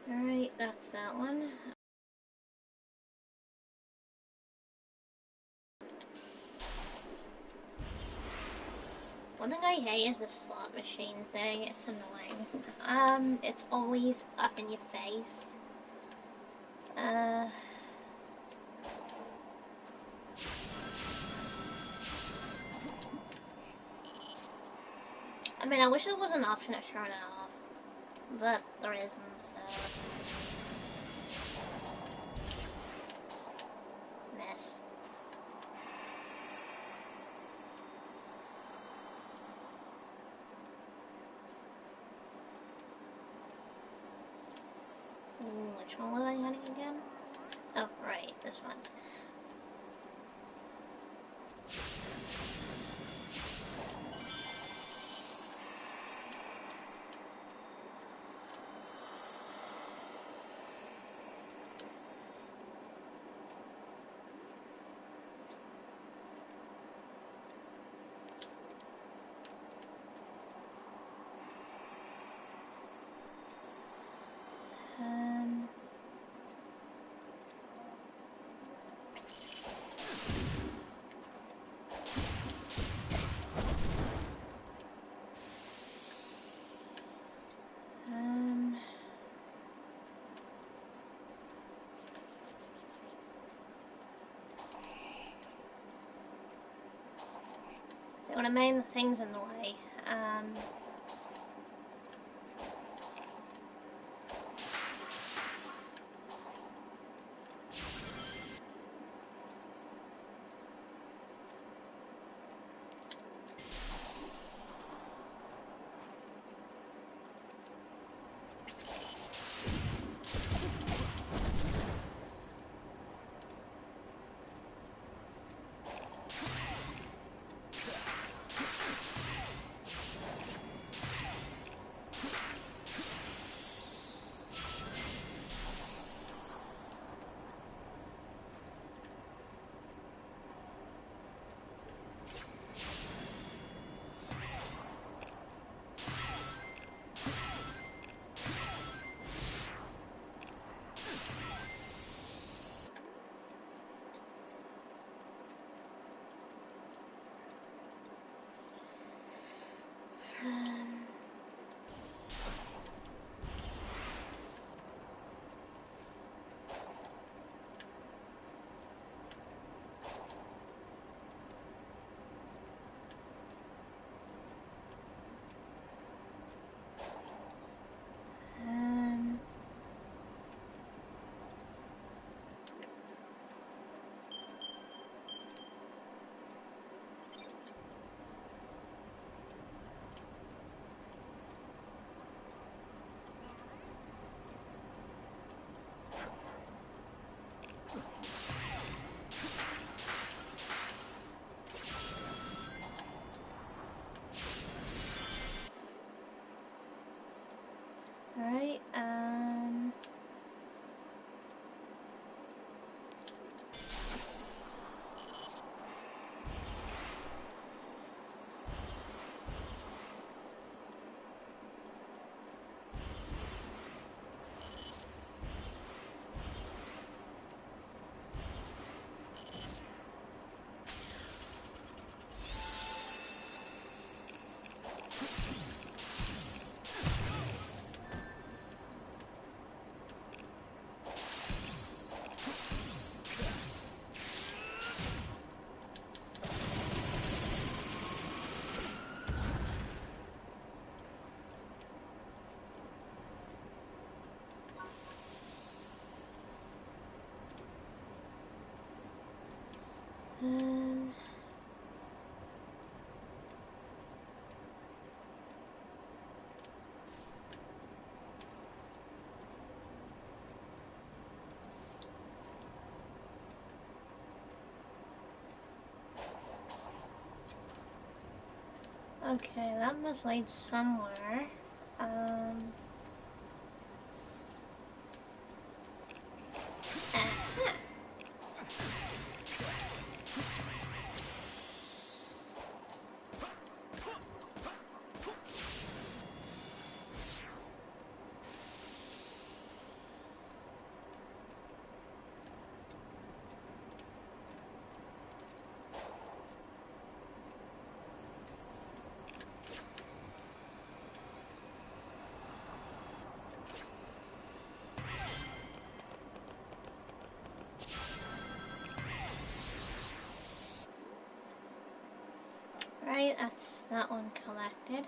Alright, that's that one. One thing I hate is the slot machine thing. It's annoying. It's always up in your face. I mean, I wish there was an option to turn it off, but there isn't, so... Mess. Ooh, which one was I hitting again? Oh, right, this one. So one of the main things in the way. Alright, okay, that must lead somewhere. Aha. that's that one collected.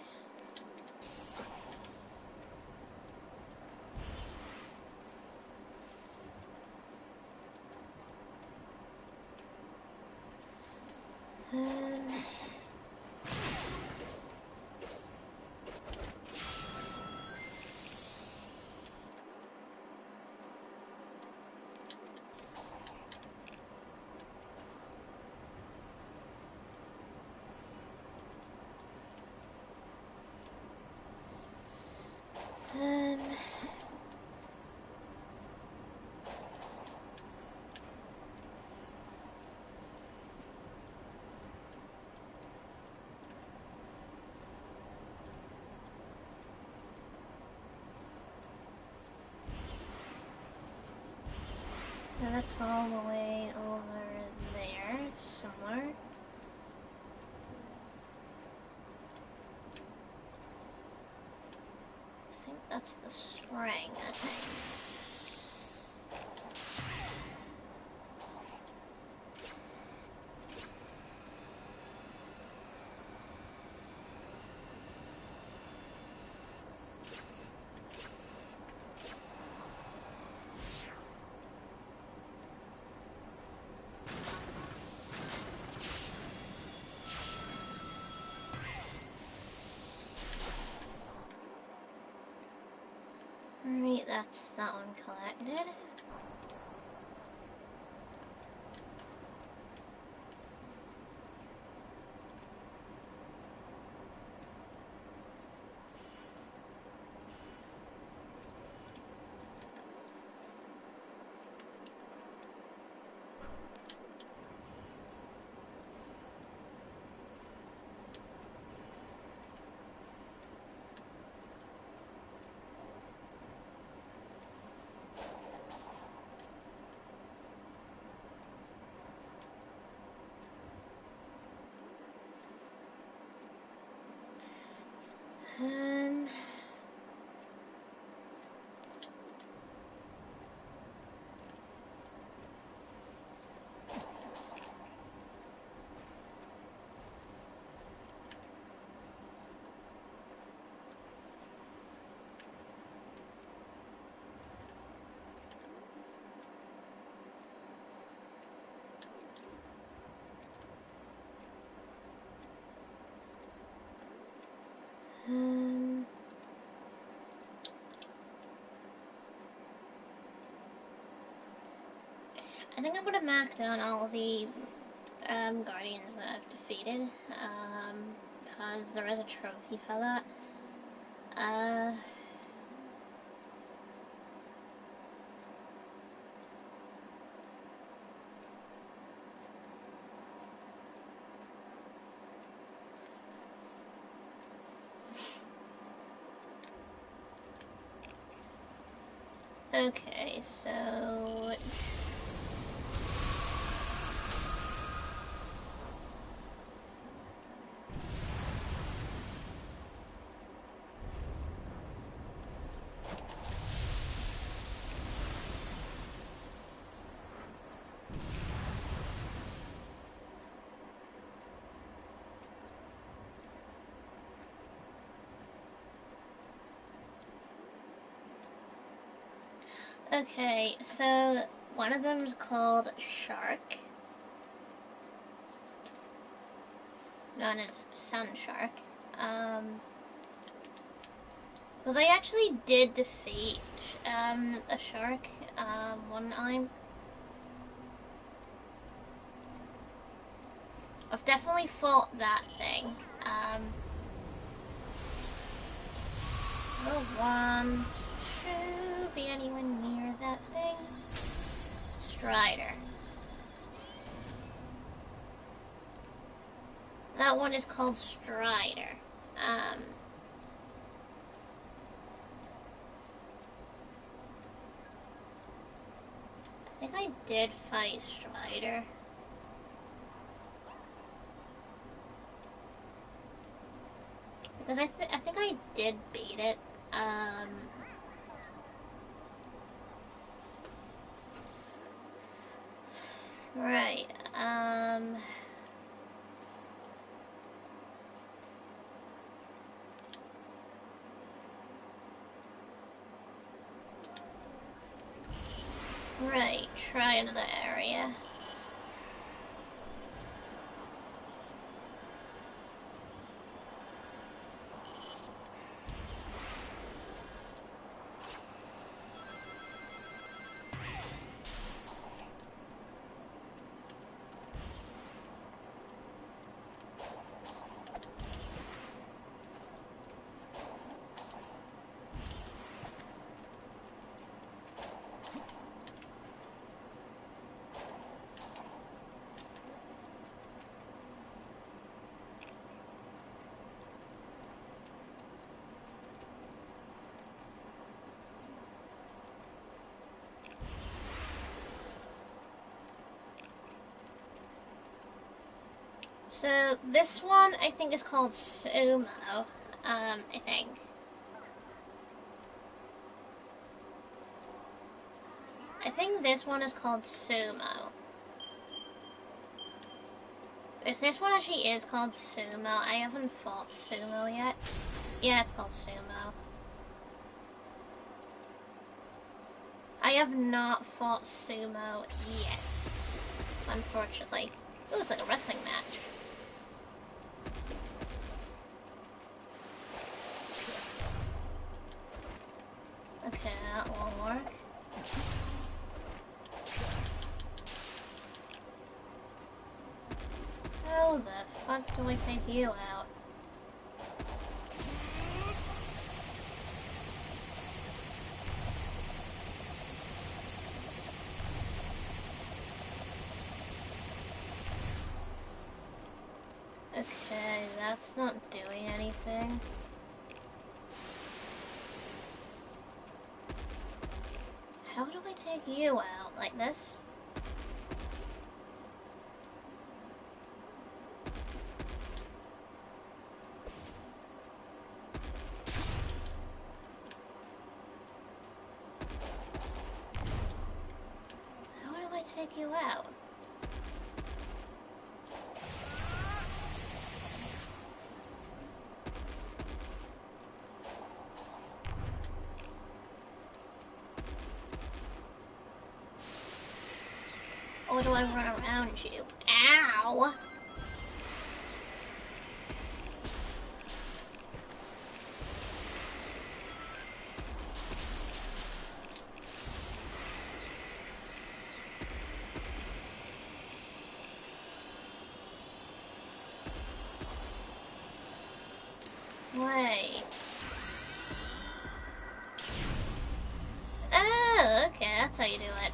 So that's all the way over there somewhere. I think that's the spring, I think. Alright, that's that one collected. Um, um, I think I'm gonna mark down all the guardians that I've defeated, because there is a trophy for that. Okay, so okay, so one of them is called Shark, known as Sun Shark. Because I actually did defeat a shark one time. I've definitely fought that thing. No one should be anywhere near that thing. Strider. That one is called Strider. I think I did fight Strider. Because I think I did beat it. Right. Right, try another area. So this one I think is called Sumo. I think. I think this one is called Sumo. If this one actually is called Sumo, I haven't fought Sumo yet. Yeah, it's called Sumo. I have not fought Sumo yet, unfortunately. Ooh, it's like a wrestling match. Okay, that won't work. How the fuck do I take you out? Okay, that's not doing anything. How do I take you out? Like this? How do I take you out? Or do I run around you? Ow! Wait. Oh, okay, that's how you do it.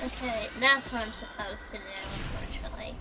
Okay, that's what I'm supposed to do, unfortunately.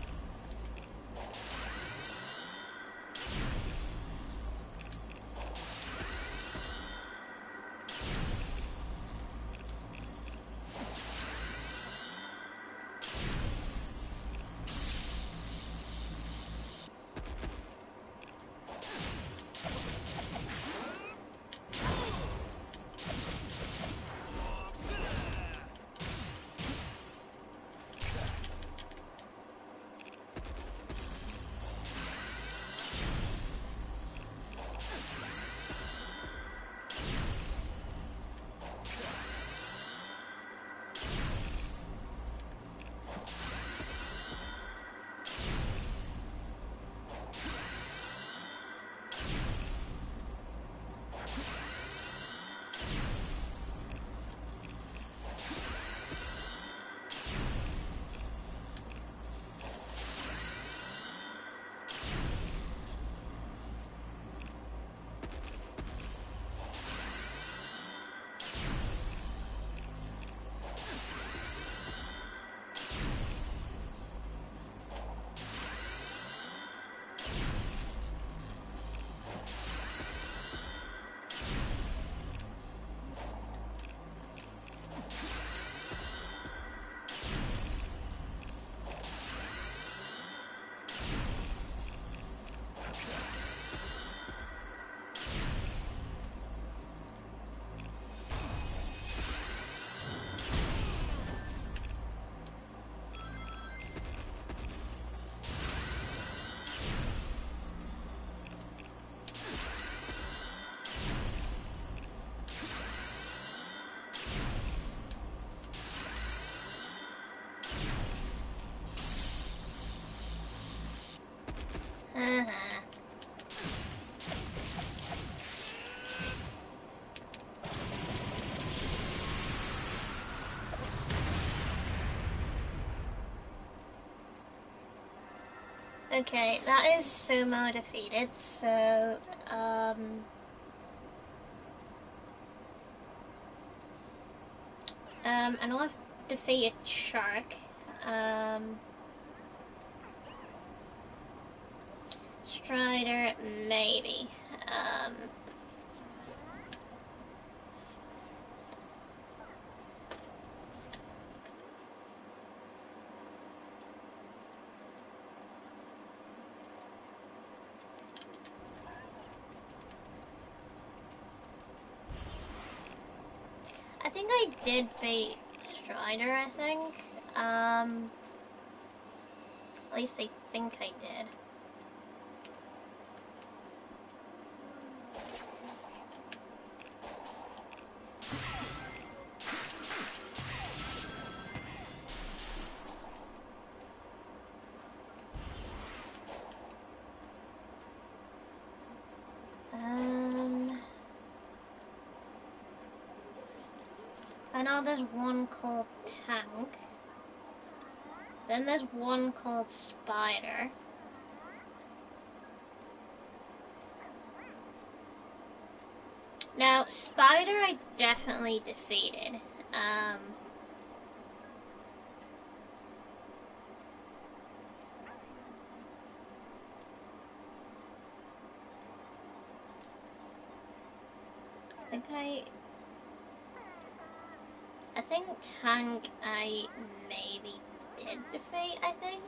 Okay, that is Sumo defeated, so, I know I've defeated Shark. Strider, maybe. I think I did beat Strider, I think. At least I think I did. I know there's one called Tank. Then there's one called Spider. Now, Spider I definitely defeated. I think Tank I maybe did defeat, I think.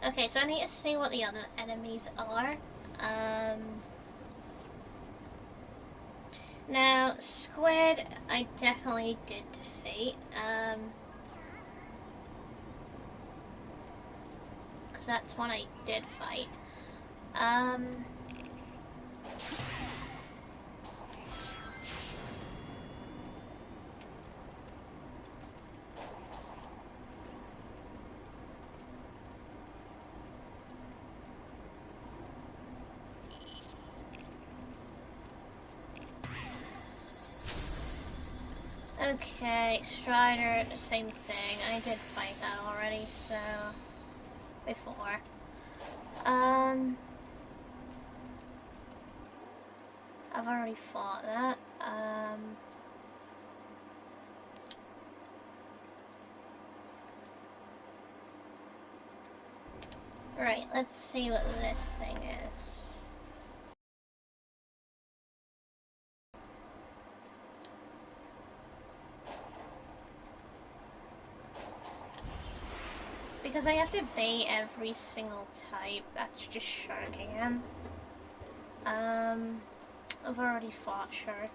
Okay, so I need to see what the other enemies are. Now, Squid, I definitely did defeat. Because that's one I did fight. Okay, Strider, same thing. I did fight that already, so... before. I've already fought that. Right, let's see what this thing is. Because I have to bait every single type, that's just Shark again. I've already fought Shark.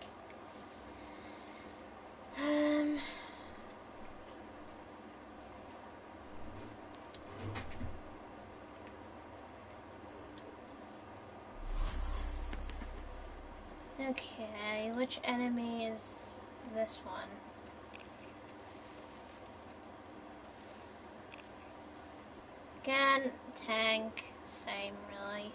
Okay, which enemy is this one? Again, Tank, same really.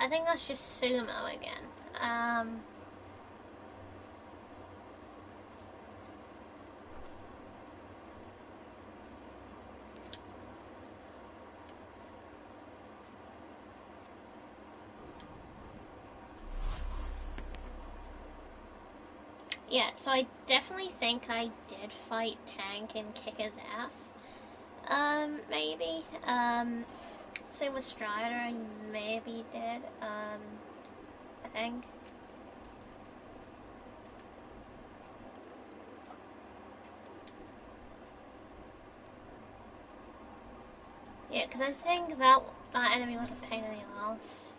I think that's just Sumo again. Yeah, so I definitely think I did fight Tank and kick his ass. Maybe. Same with Strider, I maybe did, I think. Yeah, because I think that enemy was a pain in the ass.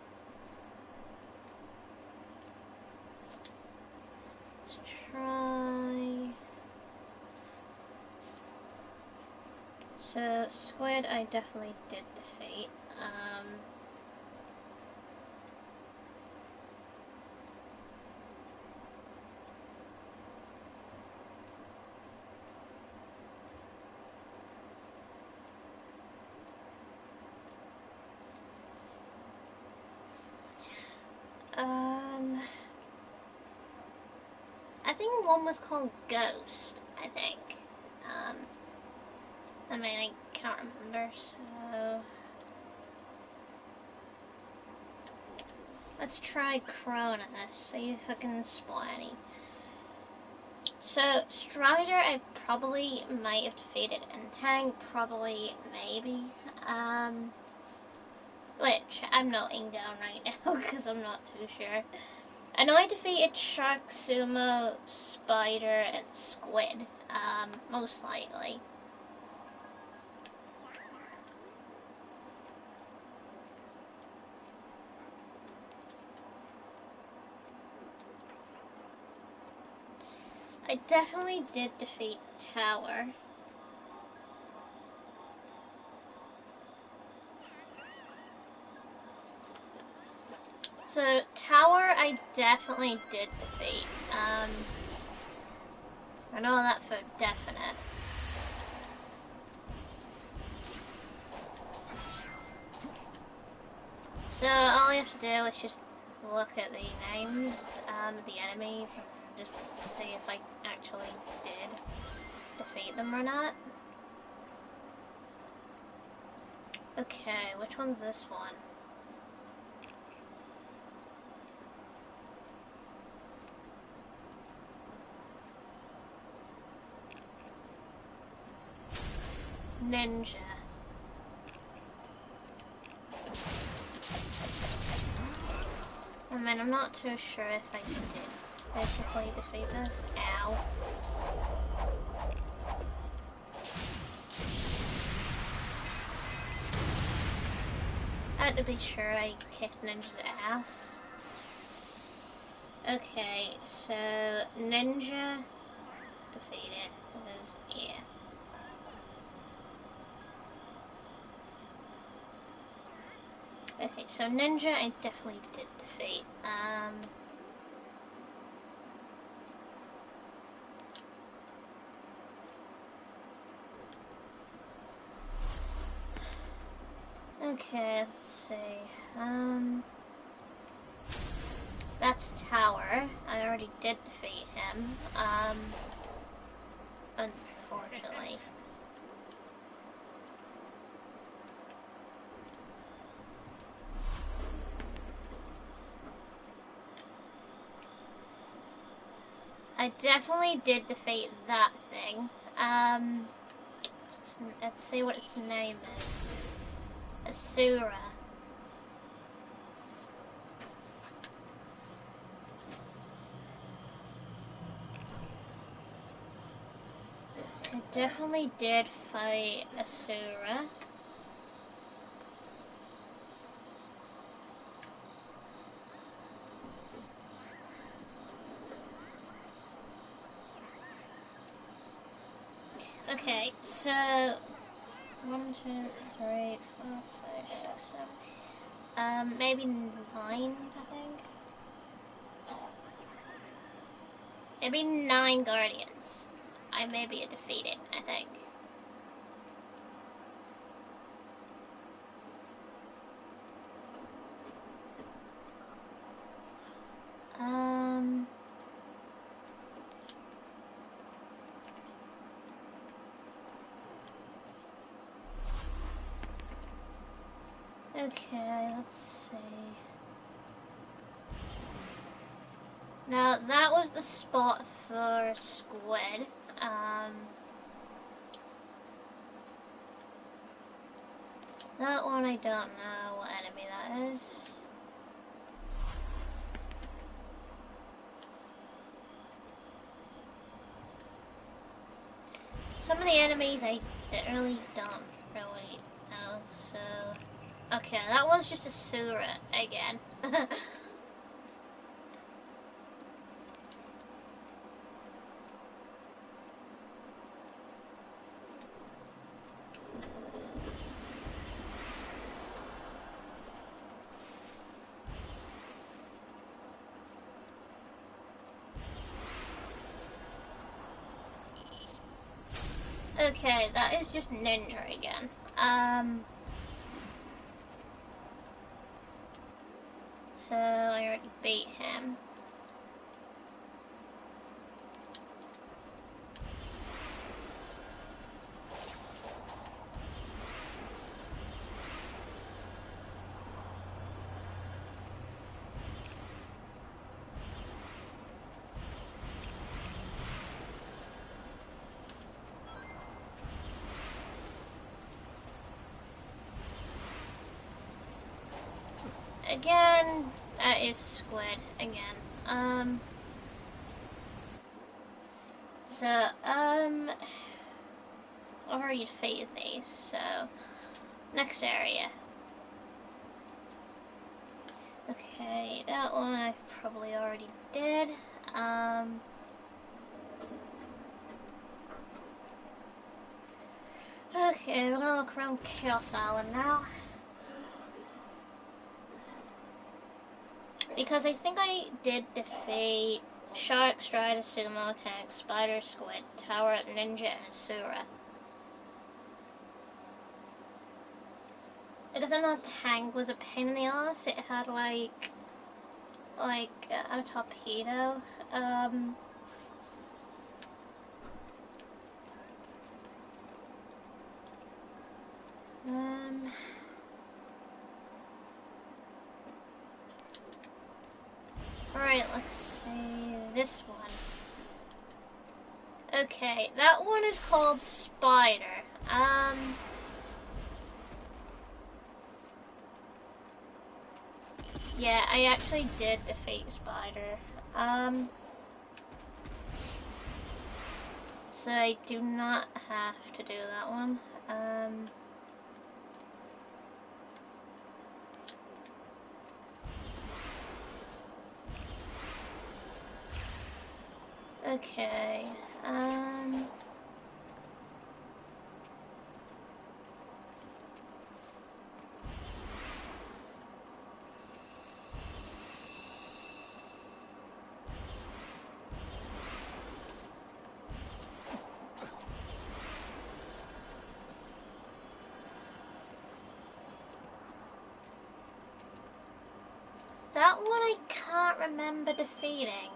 Let's try... So, Squid I definitely did defeat. I think one was called Ghost, I think. I mean, I can't remember, so... Let's try Cronus, see if I can spot any. So, Strider I probably might have defeated, and Tank probably, maybe. Which I'm noting down right now, because I'm not too sure. I know I defeated Shark, Sumo, Spider, and Squid, most likely. I definitely did defeat Tower. So, Tower I definitely did defeat. I know that for definite. So, all you have to do is just look at the names, the enemies, and just see if I actually did defeat them or not. Okay, which one's this one? Ninja. I mean, I'm not too sure if I did basically defeat this. Ow. I had to be sure I kicked Ninja's ass. Okay, so Ninja defeated. Yeah. Okay, so Ninja I definitely did defeat. Okay, let's see. That's Tower. I already did defeat him. Unfortunately. I definitely did defeat that thing. Let's see what its name is. Asura. I definitely did fight Asura. Okay, so 1, 2, 3, 4, 5, 6, 7. Maybe 9, I think. Maybe 9 Guardians. I may be defeated, I think. Okay, let's see. Now, that was the spot for Squid. That one I don't know what enemy that is. Some of the enemies I literally don't really know, so... Okay, that one's just a Sura again. Okay, that is just Ninja again. So I already beat him. Again, that is Squid again. I've already defeated these, so next area. Okay, that one I probably already did. Okay, we're gonna look around Chaos Island now. Because I think I did defeat Shark, Strider, Sumo, Tank, Spider, Squid, Tower, Ninja, and Asura. Because I know Tank was a pain in the ass. It had like a torpedo. Alright, let's see this one. Okay, that one is called Spider. Yeah, I actually did defeat Spider. So I do not have to do that one. Okay, that one I can't remember defeating.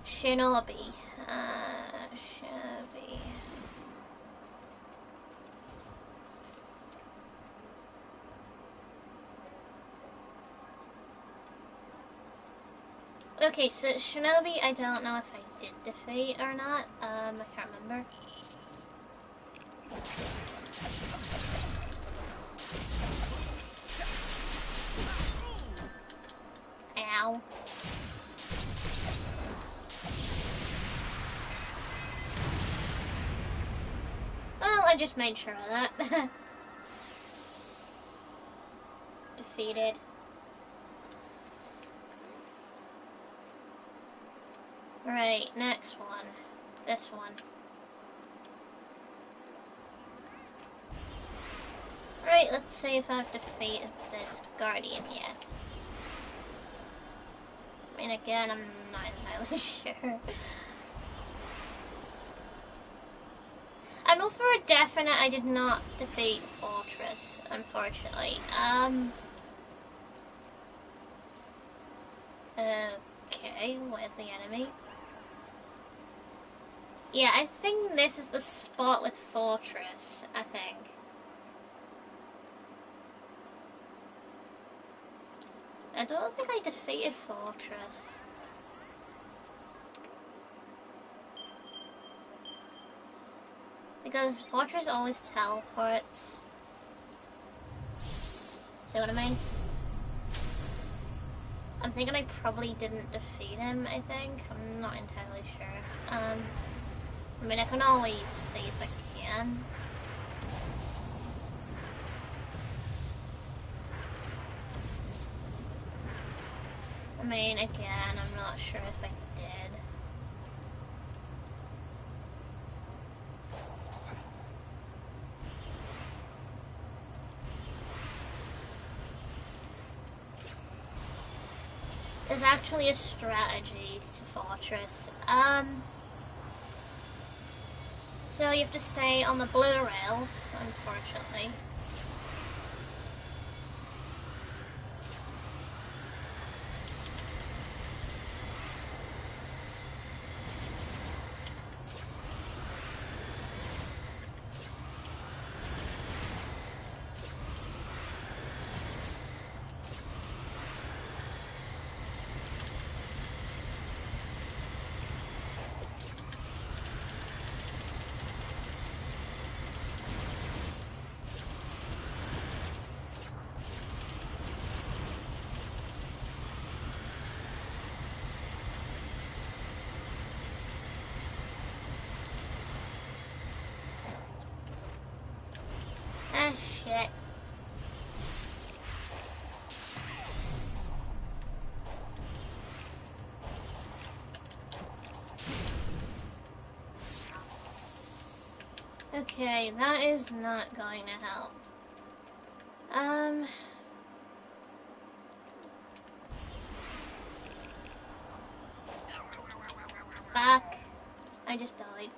Shinobi. Shinobi. Okay, so Shinobi, I don't know if I did defeat or not. I can't remember. Ow. Well, I just made sure of that. Defeated. Right, next one. This one. Right, let's see if I've defeated this Guardian yet. I mean, again, I'm not entirely sure. I know for a definite I did not defeat Fortress, unfortunately. Okay, where's the enemy? Yeah, I think this is the spot with Fortress, I think. I don't think I defeated Fortress. Because Fortress always teleports. See what I mean? I'm thinking I probably didn't defeat him, I think. I'm not entirely sure. I mean, I can always see if I can. I mean, again, I'm not sure if I did. There's actually a strategy to Fortress. So you have to stay on the blue rails, unfortunately. Ah, shit. Okay, that is not going to help. Fuck. I just died.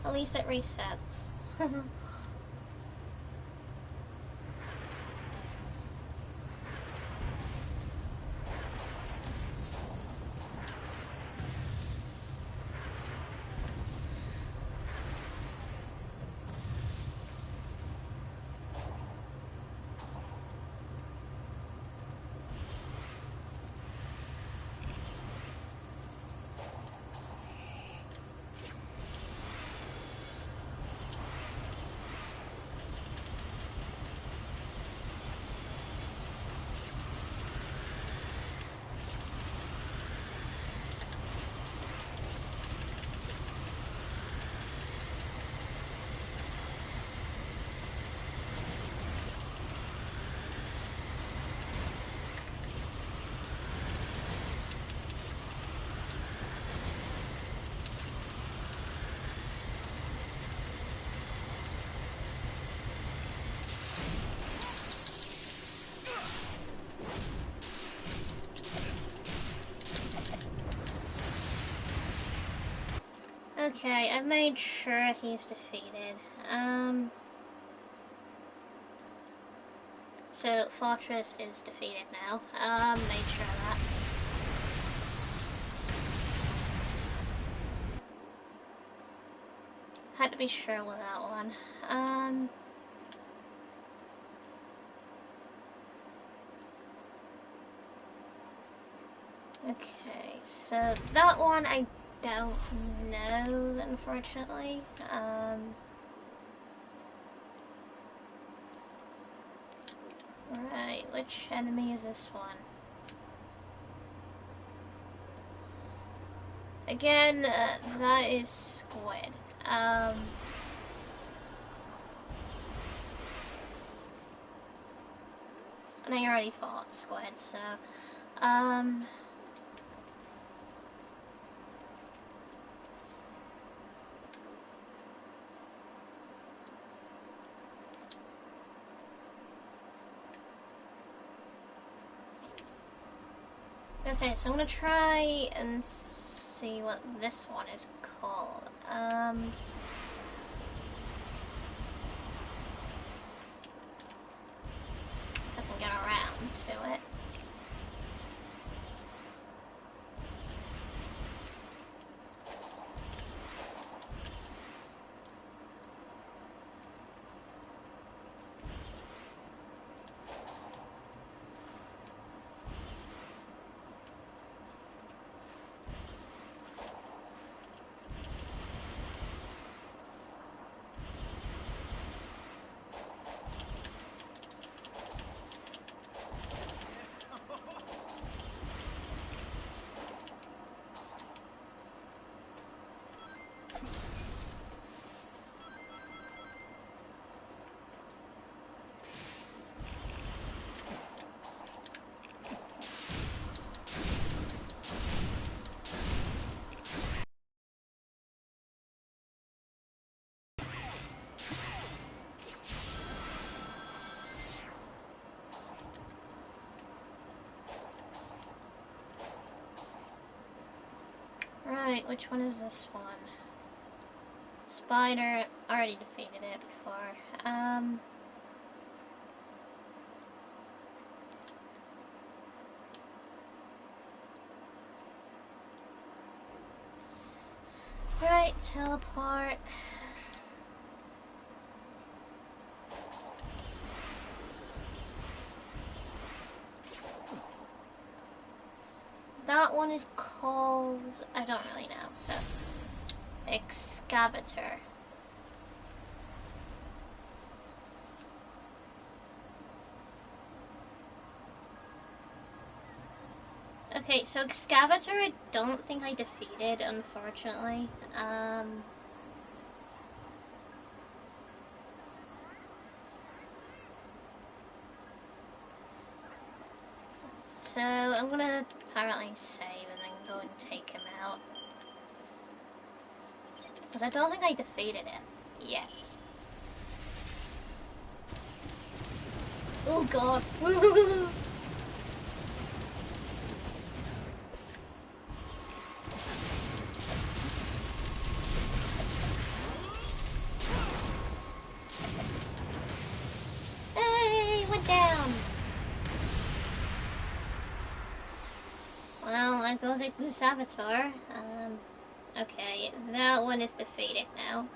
At least it resets. Okay, I've made sure he's defeated. So Fortress is defeated now. Made sure of that. Had to be sure with that one. Okay, so that one I don't know, unfortunately. Right, which enemy is this one? Again, that is Squid. And I already fought Squid, so, okay, so I'm gonna try and see what this one is called. So I can get around to it. Right, which one is this one? Spider, already defeated it before. Right, teleport. That one is called, I don't really know, so excavator. Okay, so excavator I don't think I defeated, unfortunately. So I'm gonna apparently save and then go and take him out. Because I don't think I defeated it yet. Oh god. Hey, went down. Well, that goes like the Saboteur. Okay, that one is defeated now.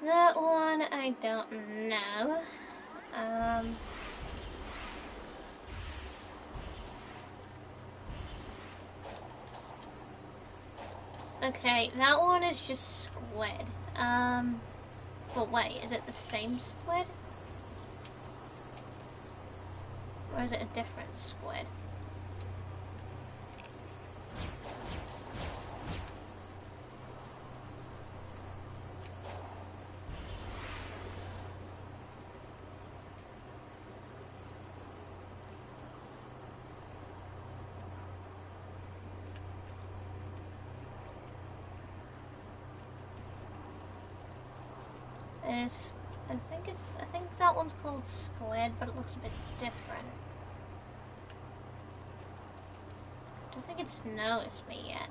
That one I don't know. Okay, that one is just squid. But wait, is it the same squid? Or is it a different squid? I think that one's called squid, but it looks a bit different. I don't think it's noticed me yet.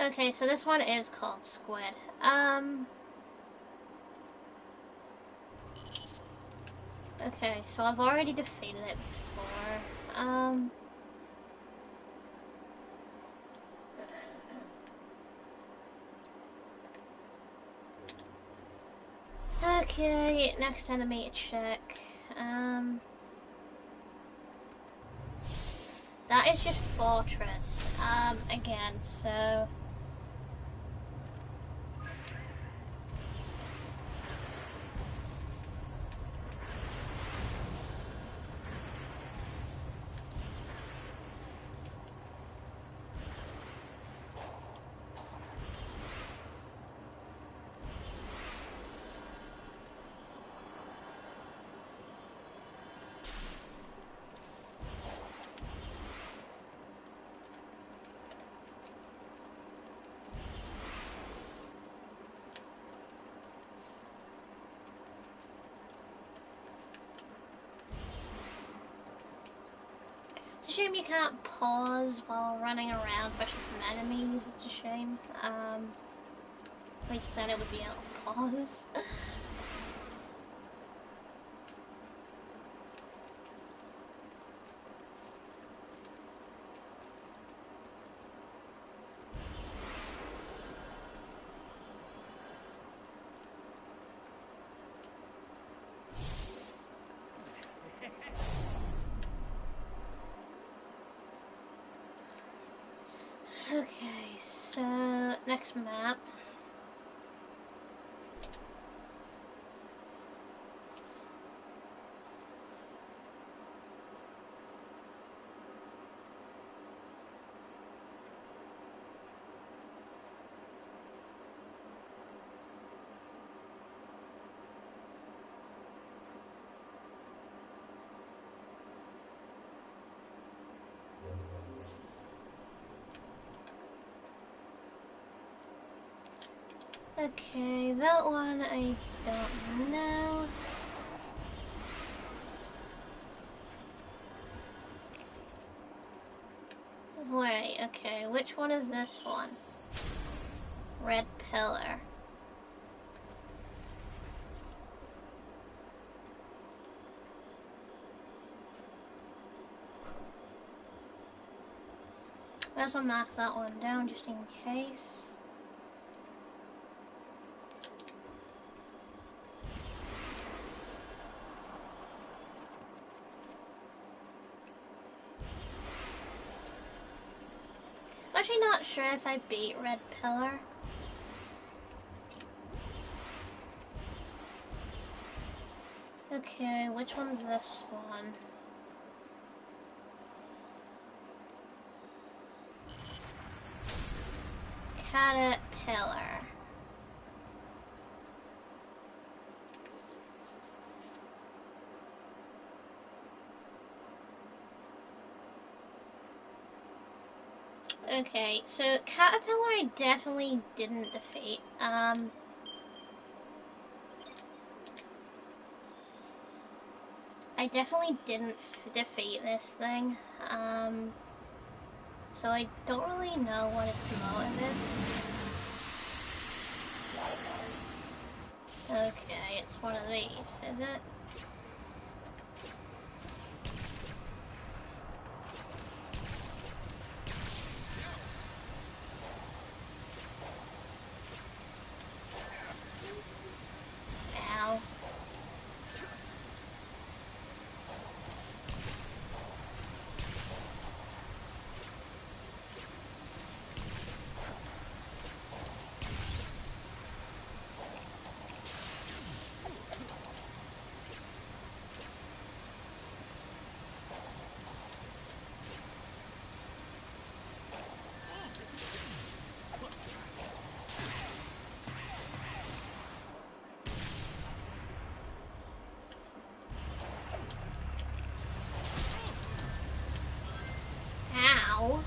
Okay, so this one is called squid. Okay, so I've already defeated it before. Okay, next enemy to check. That is just fortress. Again, so... It's a shame you can't pause while running around pushing from enemies, it's a shame. At least then it would be able to pause. Okay, so next map. Okay, that one I don't know. Wait, okay, which one is this one? Red pillar. Might as well mark that one down just in case. I'm actually not sure if I beat Red Pillar. Okay, which one's this one? Caterpillar. Okay, so Caterpillar I definitely didn't defeat. I definitely didn't defeat this thing. So I don't really know what its motive is. Okay, it's one of these, is it? Ow. Ow.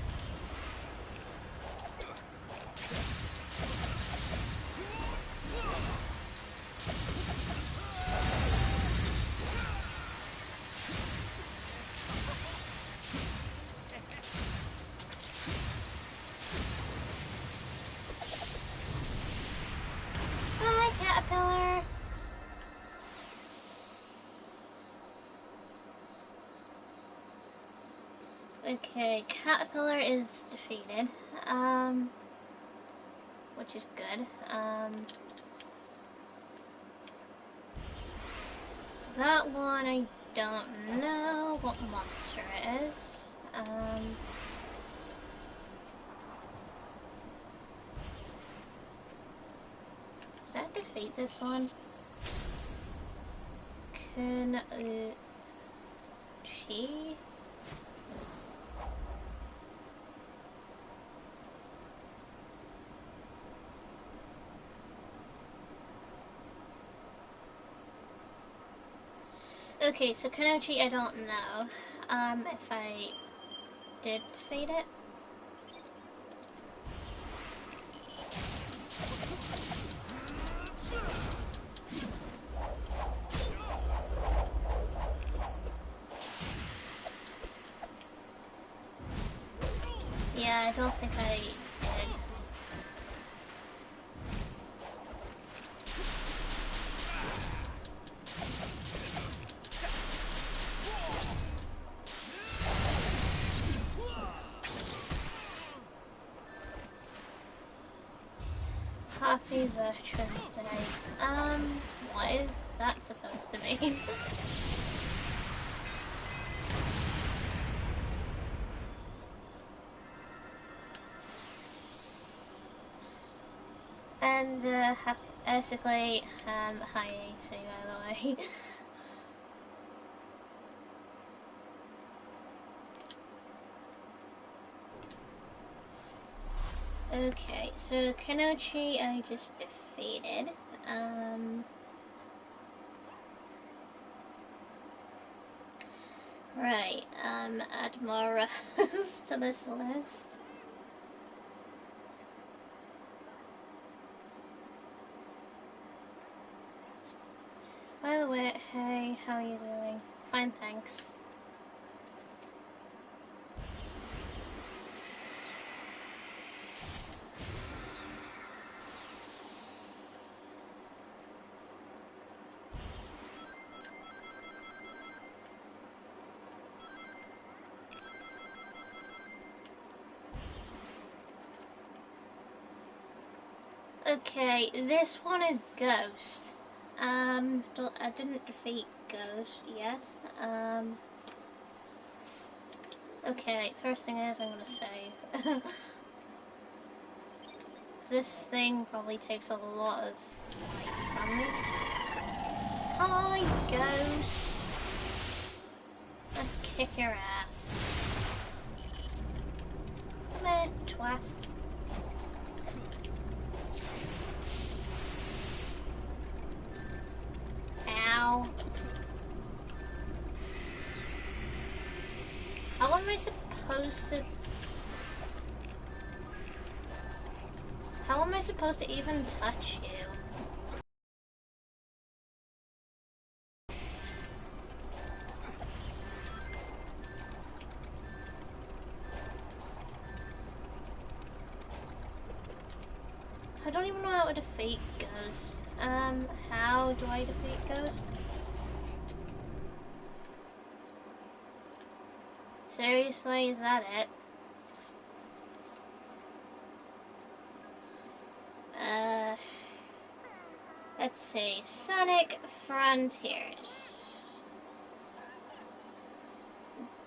Bye, Caterpillar. Okay, Caterpillar is defeated. Which is good. That one I don't know what monster it is. Did that defeat this one? Can she? Okay, so Kanochi I don't know. If I did defeat it. Yeah, I don't think I did. Happy Veterans Day. What is that supposed to mean? And, basically, hi AC, by the way. Okay, so Kanochi I just defeated. Right, add more rows to this list. By the way, hey, how are you doing? Fine, thanks. Okay, this one is Ghost. I didn't defeat Ghost yet. Okay, first thing is I'm gonna save. This thing probably takes a lot of life from me. Hi, Ghost! Let's kick your ass. Come here, twat. Ow. How am I supposed to... How am I supposed to even touch you? I don't even know how to defeat Ghost. How do I defeat Ghost? Seriously, is that it? Let's see. Sonic Frontiers.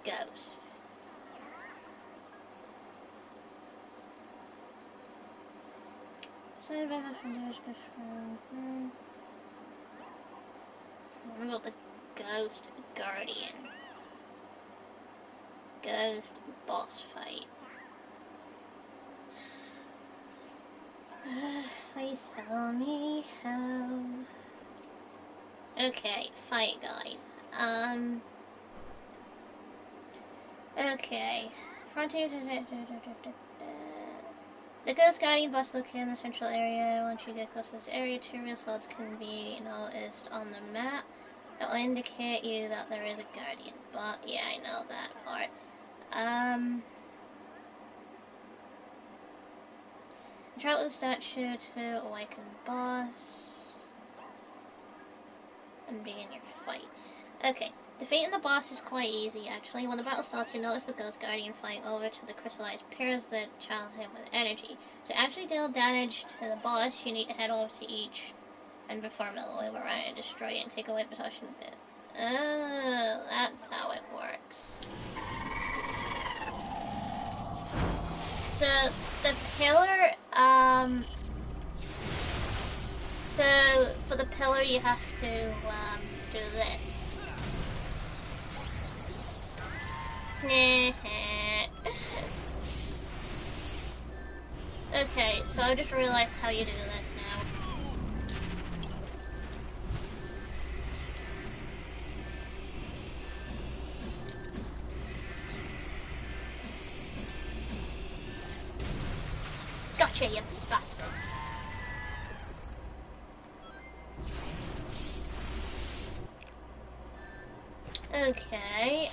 Ghost. Sonic Frontiers. What about the Ghost Guardian? Ghost boss fight. Please tell me how. Okay, fight guide. Okay. Frontiers. The Ghost Guardian boss located in the central area. Once you get close to this area, 2 real swords can be noticed on the map. That will indicate you that there is a Guardian. But yeah, I know that part. Interact with the statue to awaken the boss and begin your fight. Okay, defeating the boss is quite easy actually. When the battle starts, you notice the Ghost Guardian flying over to the crystallized pillars that channel him with energy. To actually deal damage to the boss, you need to head over to each and perform a wave around and destroy it and take away possession of it. Oh, that's how it works. So the pillar, so for the pillar you have to do this. Okay, so I just realized how you do this now. Gotcha, you bastard. Okay,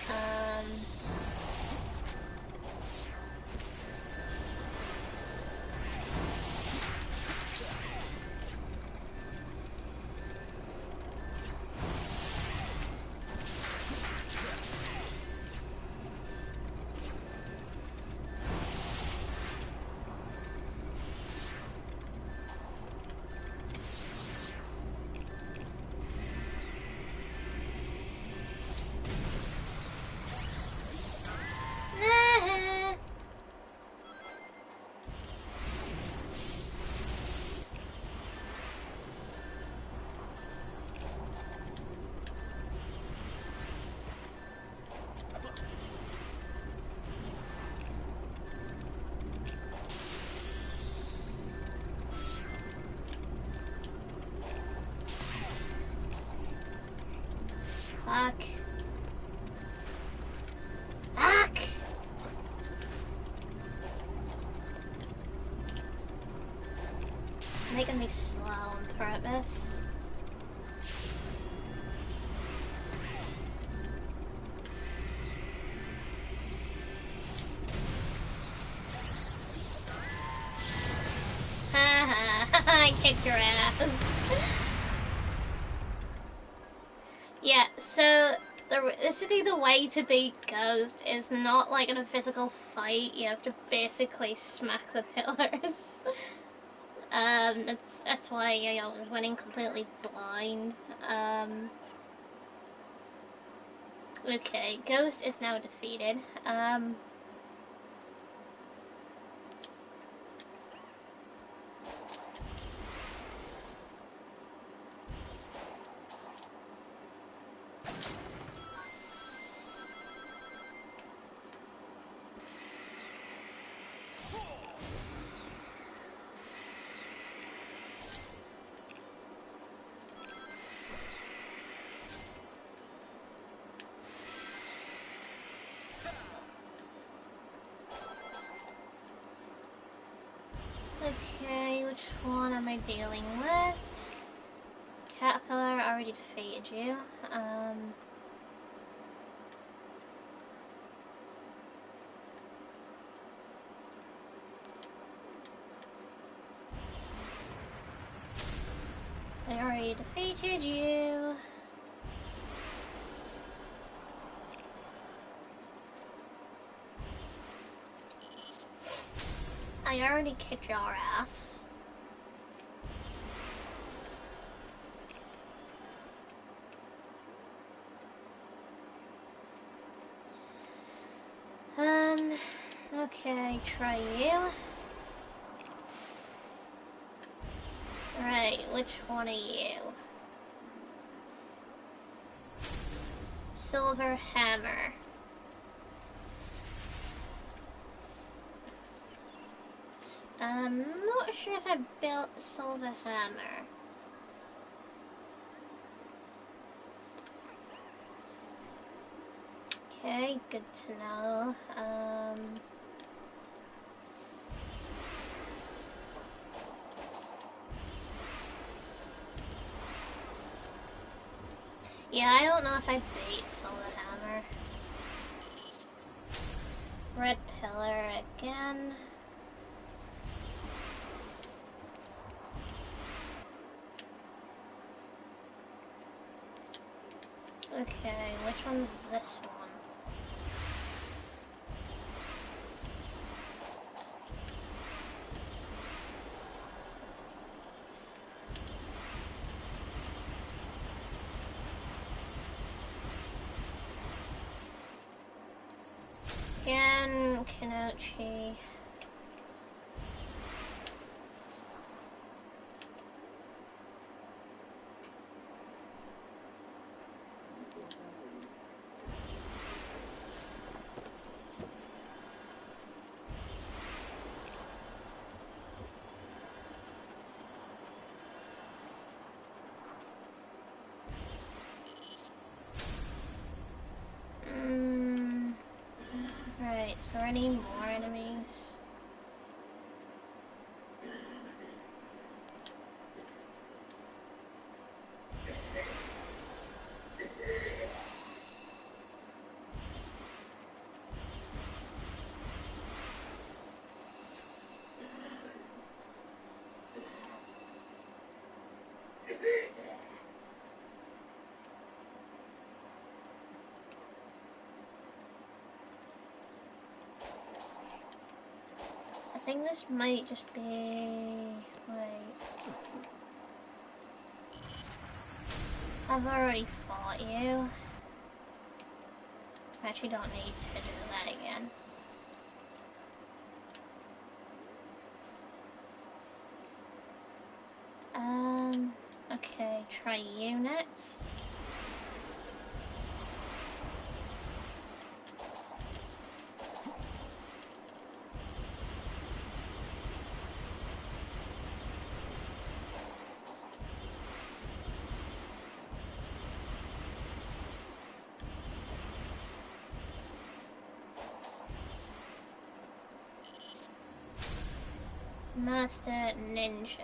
fuck. Fuck! Making me slow on purpose. I kicked your ass. Yeah, so basically the way to beat Ghost is not like in a physical fight. You have to basically smack the pillars. That's why I was winning completely blind. Okay, Ghost is now defeated. Okay, which one am I dealing with? Caterpillar, I already defeated you. I already defeated you. I already kicked your ass. Okay, try you. Right, which one are you? Silver Hammer. I'm not sure if I built Silver Hammer. Okay, good to know. Yeah, I don't know if I bait Silver Hammer. Red Pillar again. Okay, which one's this one? Again, Kenochi. Right, so I need more enemies. I think this might just be... Wait. I've already fought you. I actually don't need to do that again. Okay, try you next. Master Ninja.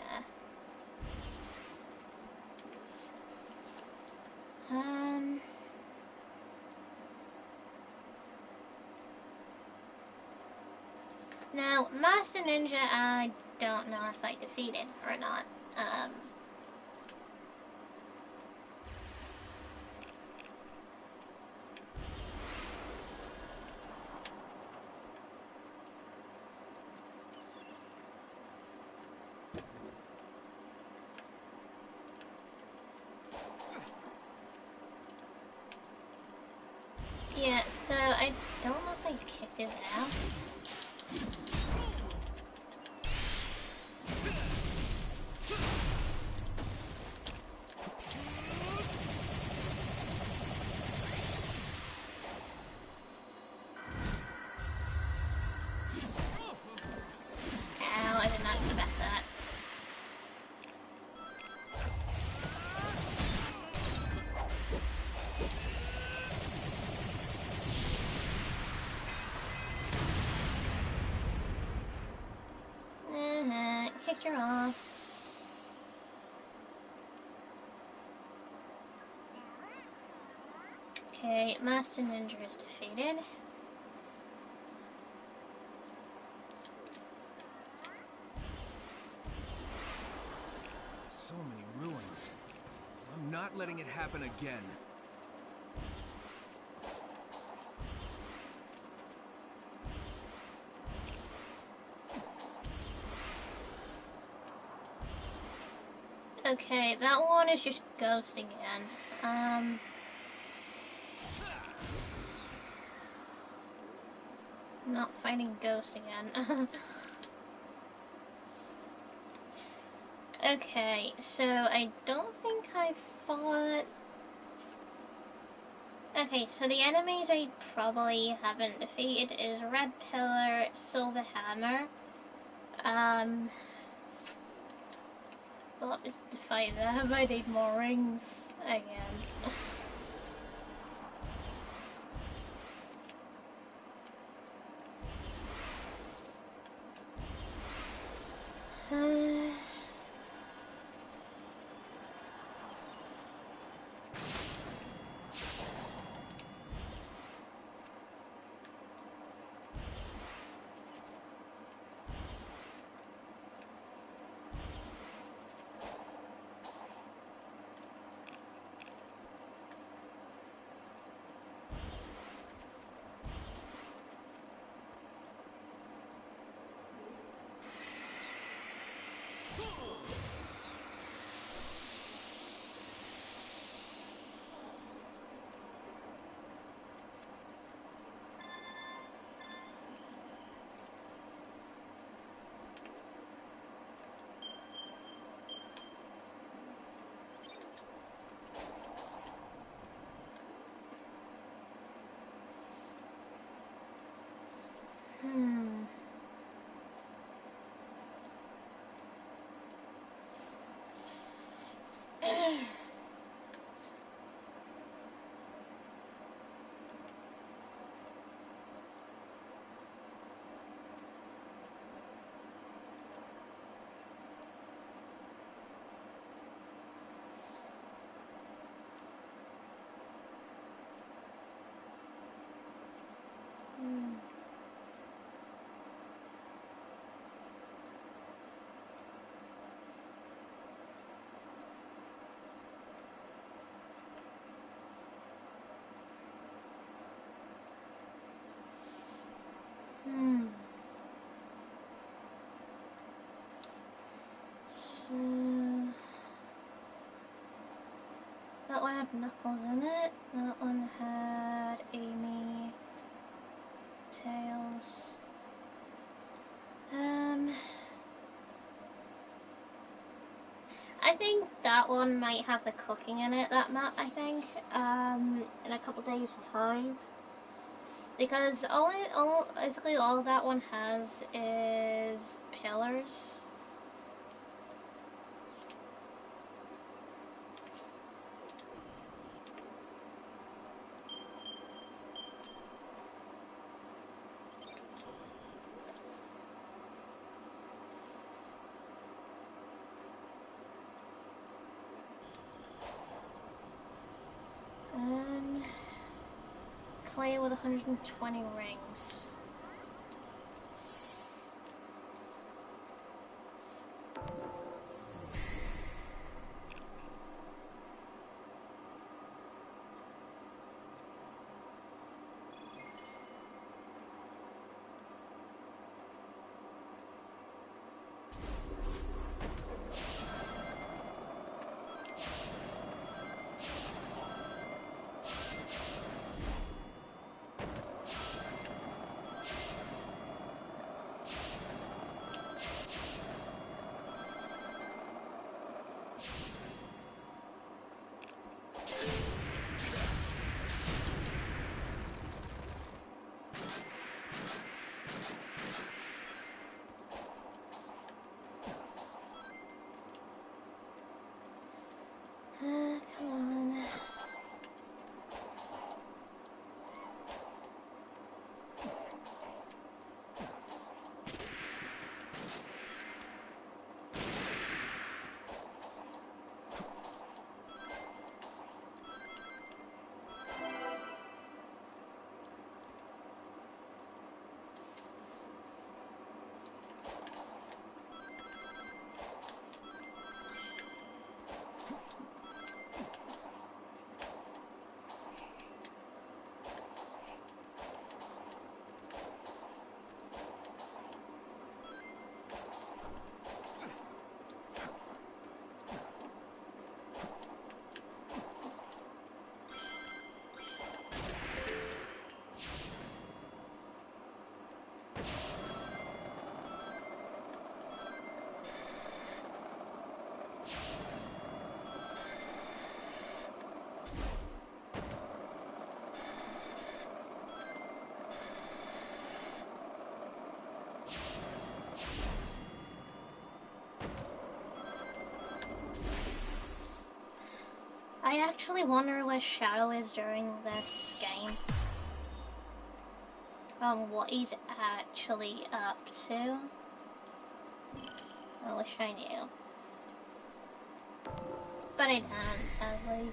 Now, Master Ninja, I don't know if I defeated or not. Um, yeah, so I don't know if I kicked his ass. Ow, I did not expect that. Kicked your ass. Okay, Master Ninja is defeated. So many ruins. I'm not letting it happen again. Okay, that one is just Ghost again. I'm not fighting Ghost again. Okay, so I don't think I fought... Okay, so the enemies I probably haven't defeated is Red Pillar, Silver Hammer. Well, to fight them, I need more rings again. Hmm. Hmm. So... That one had Knuckles in it. That one had Amy, Tails. I think that one might have the cooking in it, that map, I think, in a couple days' time. Because basically all that one has is pillars. And clay with 120 rings. I actually wonder where Shadow is during this game. What he's actually up to. I wish I knew. But I don't, sadly.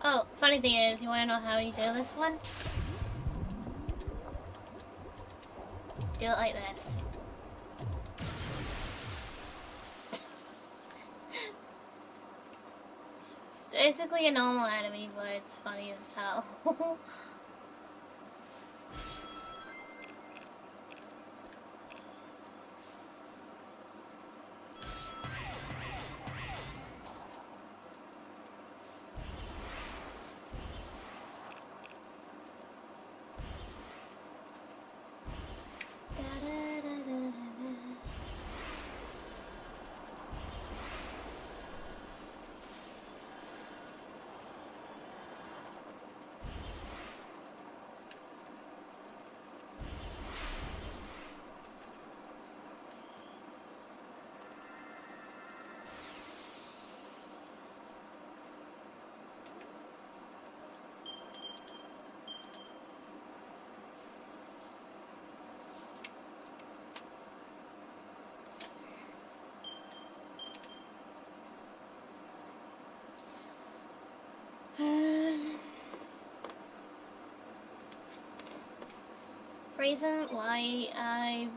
Oh, funny thing is, you wanna know how you do this one? Do it like this. It's basically a normal enemy, but it's funny as hell. Reason why I'm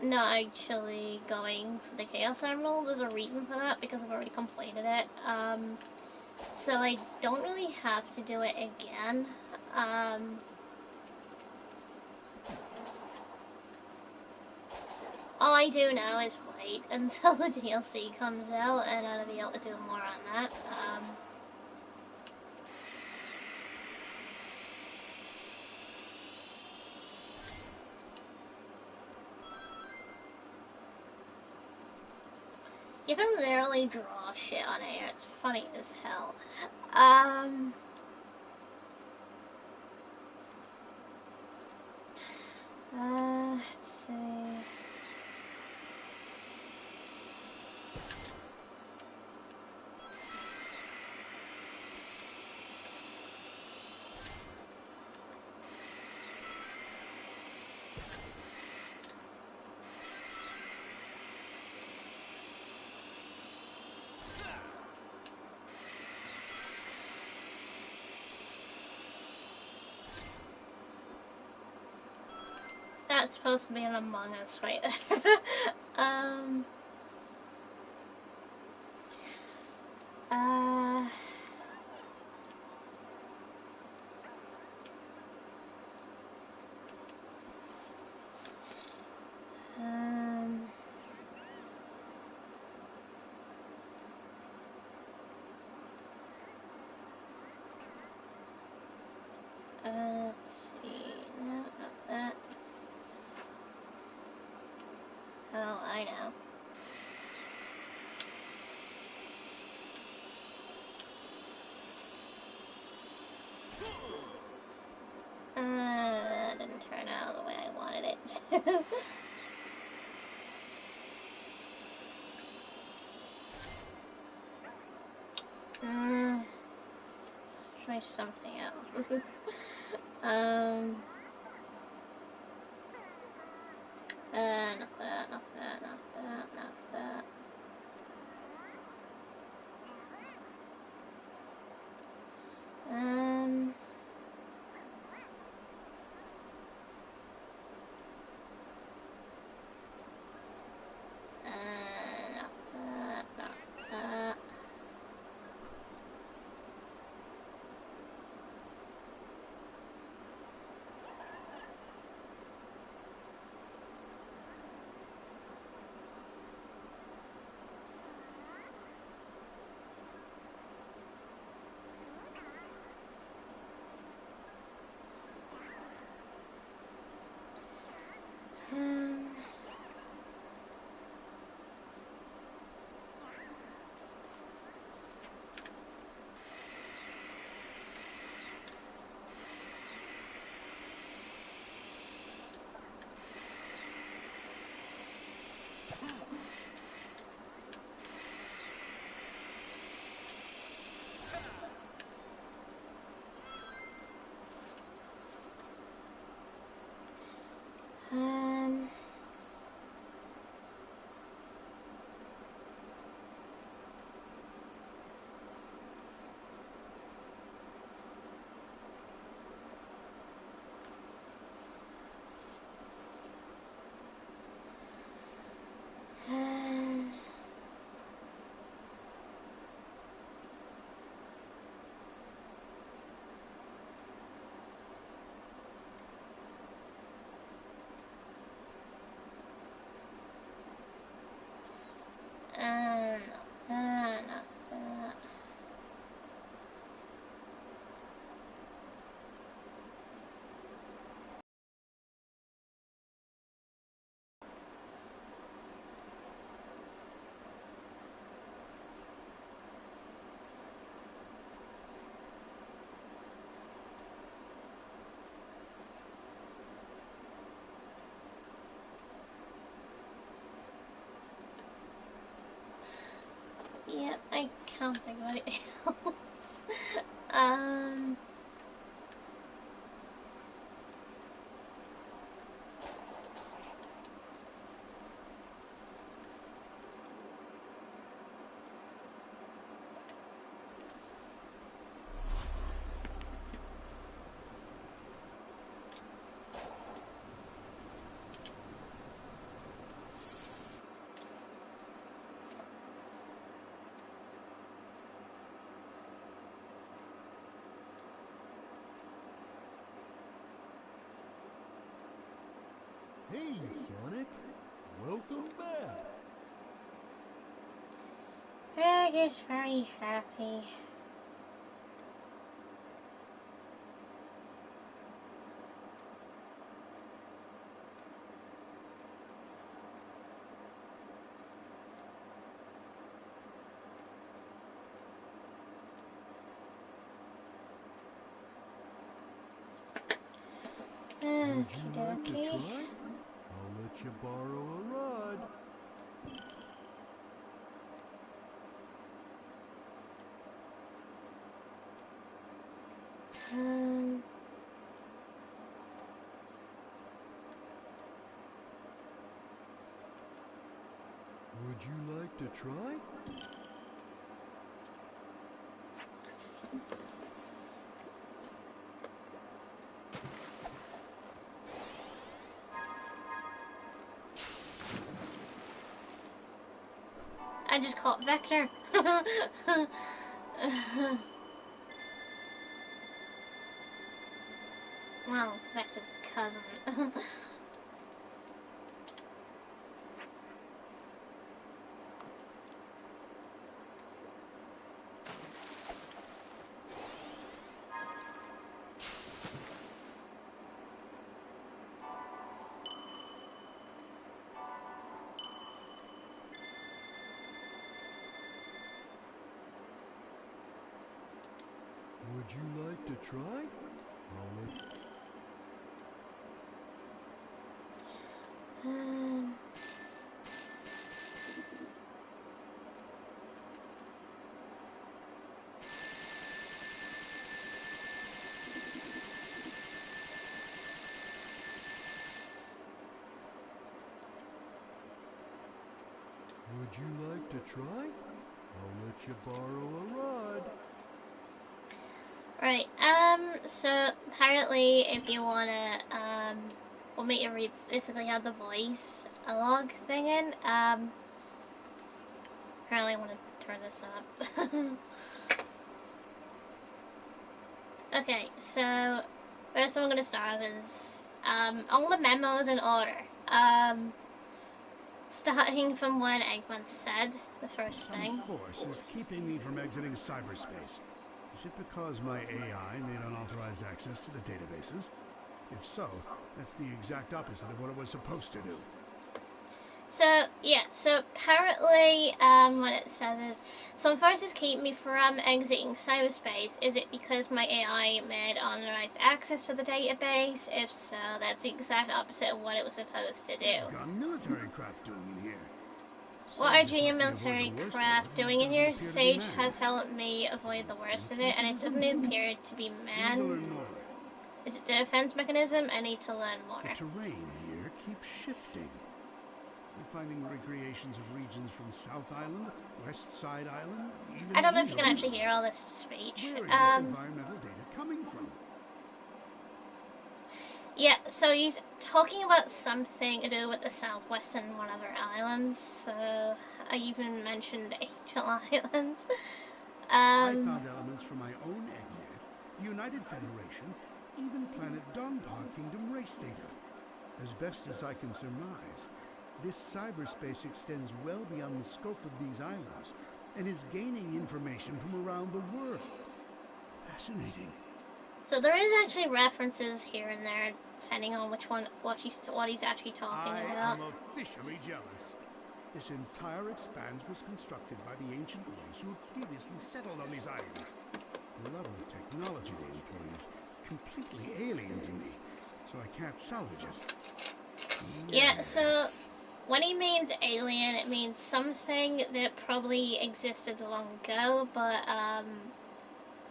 not actually going for the Chaos Emerald, there's a reason for that, because I've already completed it. So I don't really have to do it again. All I do now is wait until the DLC comes out, and I'll be able to do more on that. You can literally draw shit on air. It's funny as hell. Let's see. that's supposed to be an Among Us right there. um. Uh. Um. Let's see. No, not that. Oh, I know. That didn't turn out the way I wanted it to. Let's try something else. Not that, not that, not that, not that. Um, not that, not that. Um, um, um, not that, not that. Yep, I can't think of anything else. Um, Hey, Sonic. Welcome back. Greg is very happy. Would Okie you like to dokie. try? I'll let you borrow a rod. Um, Would you like to try? I just call it Vector. Well, Vector's cousin. Would you like to try? I'll let um, Would you like to try? I'll let you borrow a rod. right, so apparently if you wanna, we'll make you basically have the voice log thing in, apparently I wanna turn this up. Okay, so first I'm gonna start with is, all the memos in order. Starting from what Eggman said, the first Some thing. force is keeping me from exiting cyberspace. Is it because my AI made unauthorized access to the databases? If so, that's the exact opposite of what it was supposed to do. So, yeah, so apparently, what it says is, some forces keep me from exiting cyberspace. Is it because my AI made unauthorized access to the database? If so, that's the exact opposite of what it was supposed to do. Gun military craft doing in here. What Sage are has junior helped me avoid military the worst of craft it, and doing it in doesn't here? appear to be Sage man. has helped me Is it avoid a the worst defense of it, and it doesn't mechanism? appear to be I need to man. learn more. Is it the defense mechanism? I need to learn more. The terrain here keeps shifting. I'm finding recreations of regions from South Island, West Side Island, even I don't know if you Angel can actually Island. hear all this speech. Where is this environmental data coming from? Yeah, so he's talking about something to do with the southwestern whatever islands. So I even mentioned Angel Islands. I found elements from my own EggNet, the United Federation, even Planet Donpa Kingdom race data. As best as I can surmise, this cyberspace extends well beyond the scope of these islands and is gaining information from around the world. Fascinating. So there is actually references here and there, depending on what he's actually talking I about. am officially jealous. This entire expanse was constructed by the ancient race who had previously settled on these islands. The level of technology they employ is completely alien to me, so I can't salvage it. Yeah, so Yes. when he means alien, it means something that probably existed long ago, but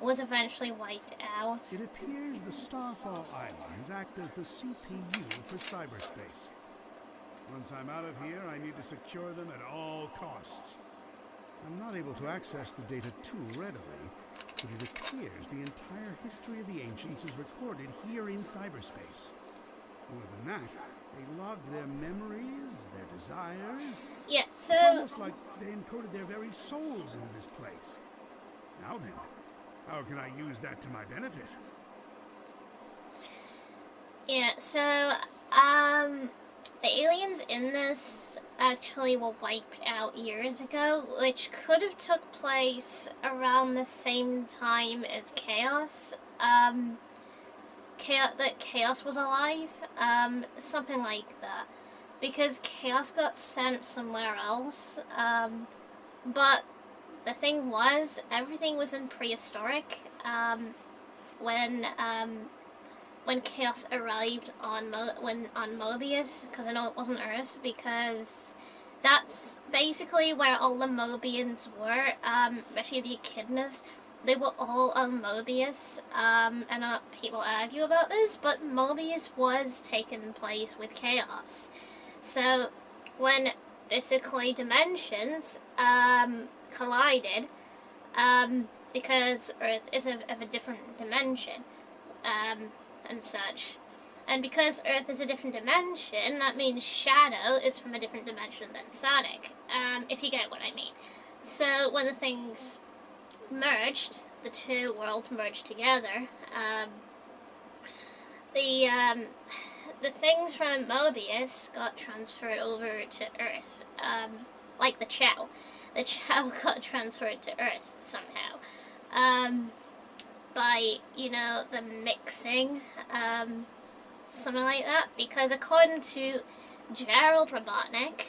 was eventually wiped out. It appears the Starfall Islands act as the CPU for cyberspace. Once I'm out of here, I need to secure them at all costs. I'm not able to access the data too readily, but it appears the entire history of the ancients is recorded here in cyberspace. More than that, they logged their memories, their desires. Yeah, It's so almost like they encoded their very souls into this place. Now then, how can I use that to my benefit? yeah, so the aliens in this actually were wiped out years ago, which could have took place around the same time as Chaos. Chaos was alive, something like that, because Chaos got sent somewhere else. But the thing was, everything was in prehistoric. When when Chaos arrived on Mobius, because I know it wasn't Earth, because that's basically where all the Mobians were, especially the echidnas. They were all on Mobius, and people argue about this, but Mobius was taking place with Chaos. So when basically dimensions collided, because Earth is of a different dimension, and such. And because Earth is a different dimension, that means Shadow is from a different dimension than Sonic, if you get what I mean. So when the things merged, the two worlds merged together. The the things from Mobius got transferred over to Earth, like the Chow. The Chow got transferred to Earth somehow, by the mixing, something like that. Because according to Gerald Robotnik,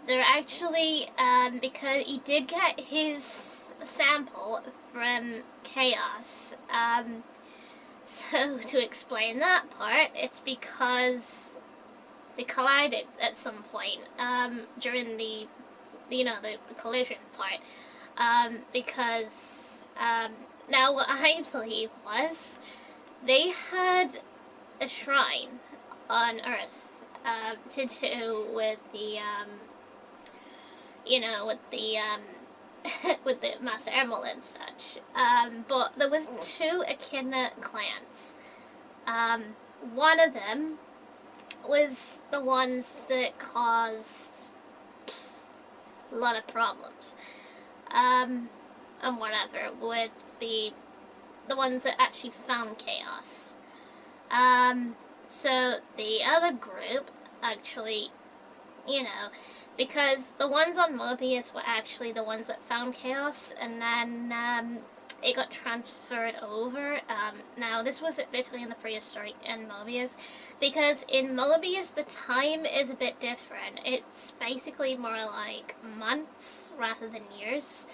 they're actually because he did get his sample from Chaos. So to explain that part, it's because they collided at some point during the collision part. Because now what I believe was they had a shrine on Earth to do with the with the with the Master Emerald and such. But there was two Echidna clans. Um, One of them was the ones that caused a lot of problems. And whatever with the ones that actually found chaos. So the other group actually, because the ones on Mobius were actually the ones that found chaos, and then it got transferred over. Now this was basically in the prehistoric in Mobius, because in Mobius the time is a bit different. It's basically more like months rather than years.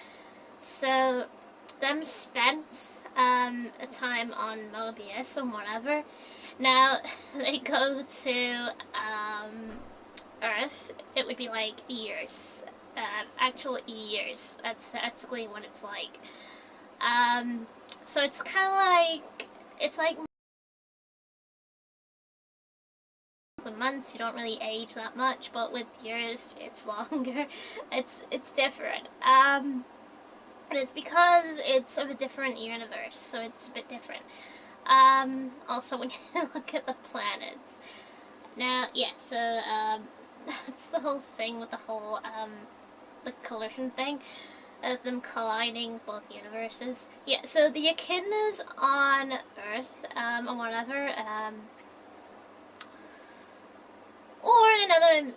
So them spent a time on Mobius or whatever. Now they go to Earth, it would be like years. Actual years. That's basically what it's like. So it's kind of like with months you don't really age that much, but with years it's longer. It's different. And it's because it's of a different universe, so it's a bit different. Also, when you look at the planets. Now, yeah, so that's the whole thing with the whole the collision thing of them colliding both universes. Yeah, so the echidnas on Earth, or whatever, or in another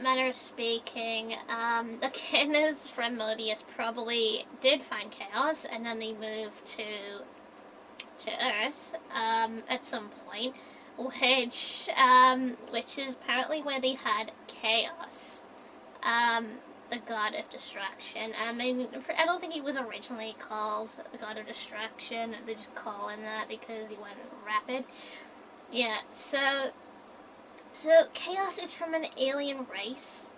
manner of speaking, the echidnas from Mobius probably did find chaos, and then they moved to Earth at some point, which is apparently where they had chaos. The god of destruction. I mean, I don't think he was originally called the god of destruction. They just call him that because he went rapid. Yeah. So chaos is from an alien race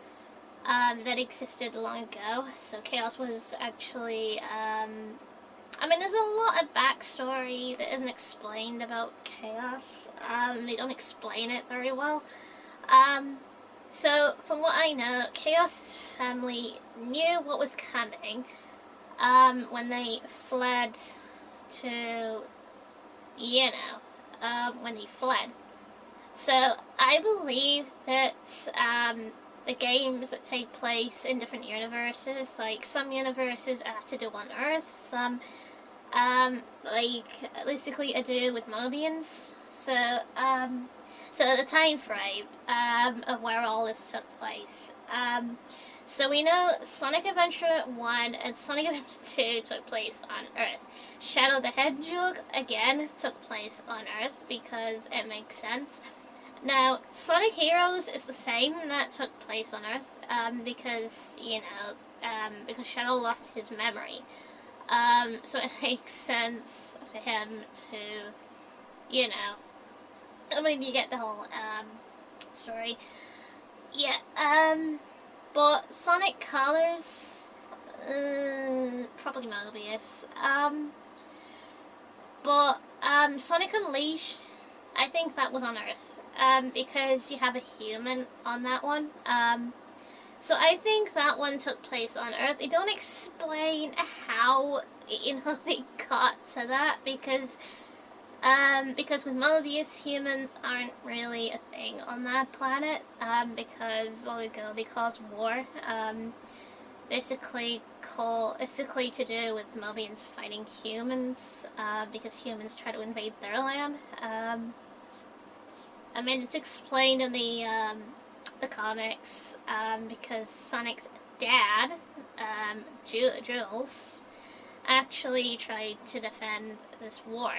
that existed long ago. So chaos was actually. I mean, there's a lot of backstory that isn't explained about chaos. They don't explain it very well. So, from what I know, Chaos' family knew what was coming when they fled to, when they fled. So, I believe that the games that take place in different universes, like some universes have to do on Earth, some, like, basically a do with Mobians. So the time frame of where all this took place. So we know Sonic Adventure 1 and Sonic Adventure 2 took place on Earth. Shadow the Hedgehog, again, took place on Earth because it makes sense. Now, Sonic Heroes is the same, that took place on Earth because, because Shadow lost his memory. So it makes sense for him to, I mean, you get the whole story. Yeah. But Sonic Colors, probably Mobius. But Sonic Unleashed, I think that was on Earth. Because you have a human on that one. So I think that one took place on Earth. They don't explain how they got to that because with Mobius, humans aren't really a thing on that planet, because long ago they caused war, basically to do with Mobians fighting humans, because humans try to invade their land. I mean, it's explained in the comics, because Sonic's dad, Jules, actually tried to defend this war,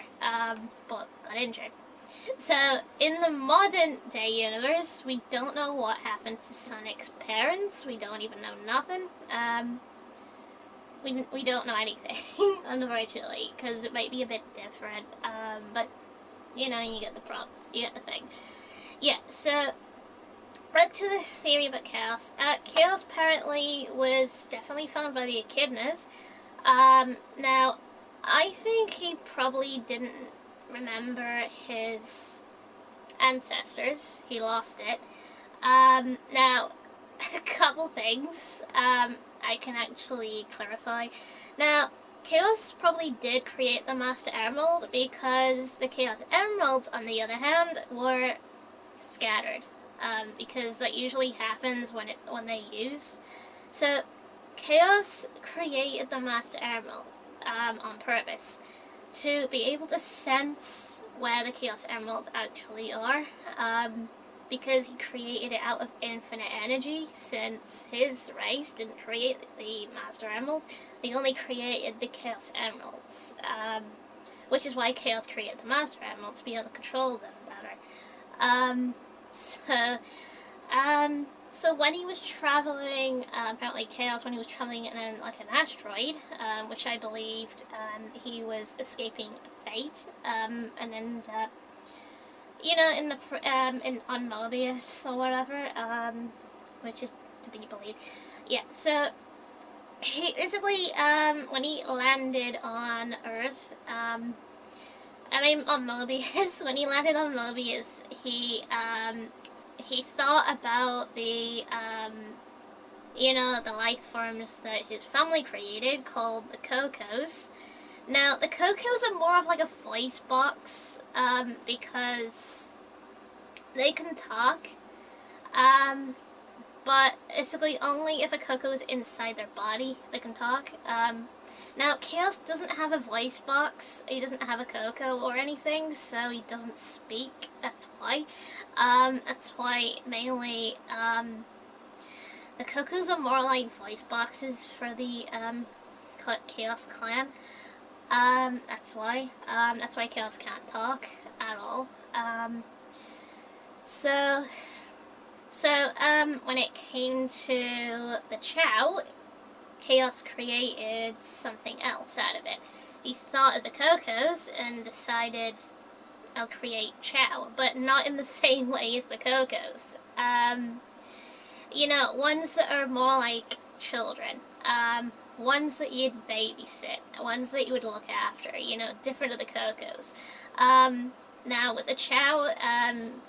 but got injured. So, in the modern day universe, we don't know what happened to Sonic's parents. We don't even know nothing. We don't know anything, unfortunately, because it might be a bit different. But you know, you get the problem. You get the thing. Yeah. So back to the theory about Chaos. Chaos apparently was definitely found by the Echidnas. Now, I think he probably didn't remember his ancestors. He lost it. Now, a couple things I can actually clarify. Now, Chaos probably did create the Master Emerald because the Chaos Emeralds, on the other hand, were scattered. Because that usually happens when they use. So, Chaos created the Master Emerald on purpose to be able to sense where the Chaos Emeralds actually are. Because he created it out of infinite energy, since his race didn't create the Master Emerald, they only created the Chaos Emeralds. Which is why Chaos created the Master Emerald, to be able to control them better. So, so when he was traveling, apparently Chaos, when he was traveling in an asteroid, which I believed he was escaping fate, and then you know, on Mobius or whatever, which is to be believed. Yeah, so he basically, when he landed on Earth, I mean on Mobius, when he landed on Mobius, he thought about you know, the life forms that his family created, called the Cocos. Now, the Cocos are more of like a voice box, because they can talk, but basically only if a Coco is inside their body they can talk. Now, Chaos doesn't have a voice box, he doesn't have a Coco or anything, so he doesn't speak, that's why. That's why mainly, the Cocos are more like voice boxes for the, Chaos clan. That's why. That's why Chaos can't talk at all. So, when it came to the Chow, Chaos created something else out of it. He thought of the Cocos and decided, I'll create Chow, but not in the same way as the Cocos. You know, ones that are more like children. Ones that you'd babysit, ones that you would look after, you know, different of the Cocos. Now, with the Chow,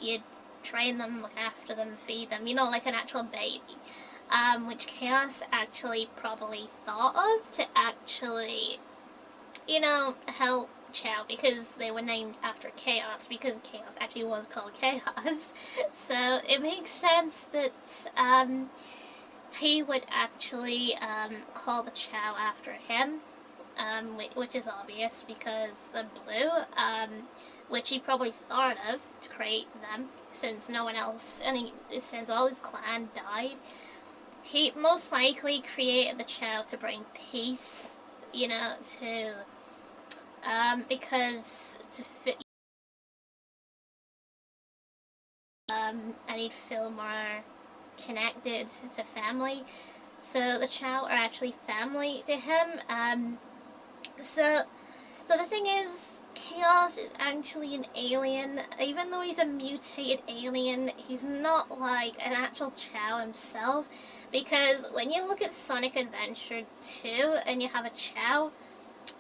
you'd train them, look after them, feed them, you know, like an actual baby. Which Chaos actually probably thought of to actually, you know, help Chow, because they were named after Chaos, because Chaos actually was called Chaos. So it makes sense that he would actually call the Chow after him, which is obvious because the blue, which he probably thought of to create them, since no one else, since all his clan died, he most likely created the Chow to bring peace, you know, to, because to fit, and he'd feel more connected to family. So the Chow are actually family to him. So the thing is, Chaos is actually an alien. Even though he's a mutated alien, he's not like an actual Chow himself. Because when you look at Sonic Adventure 2 and you have a Chow,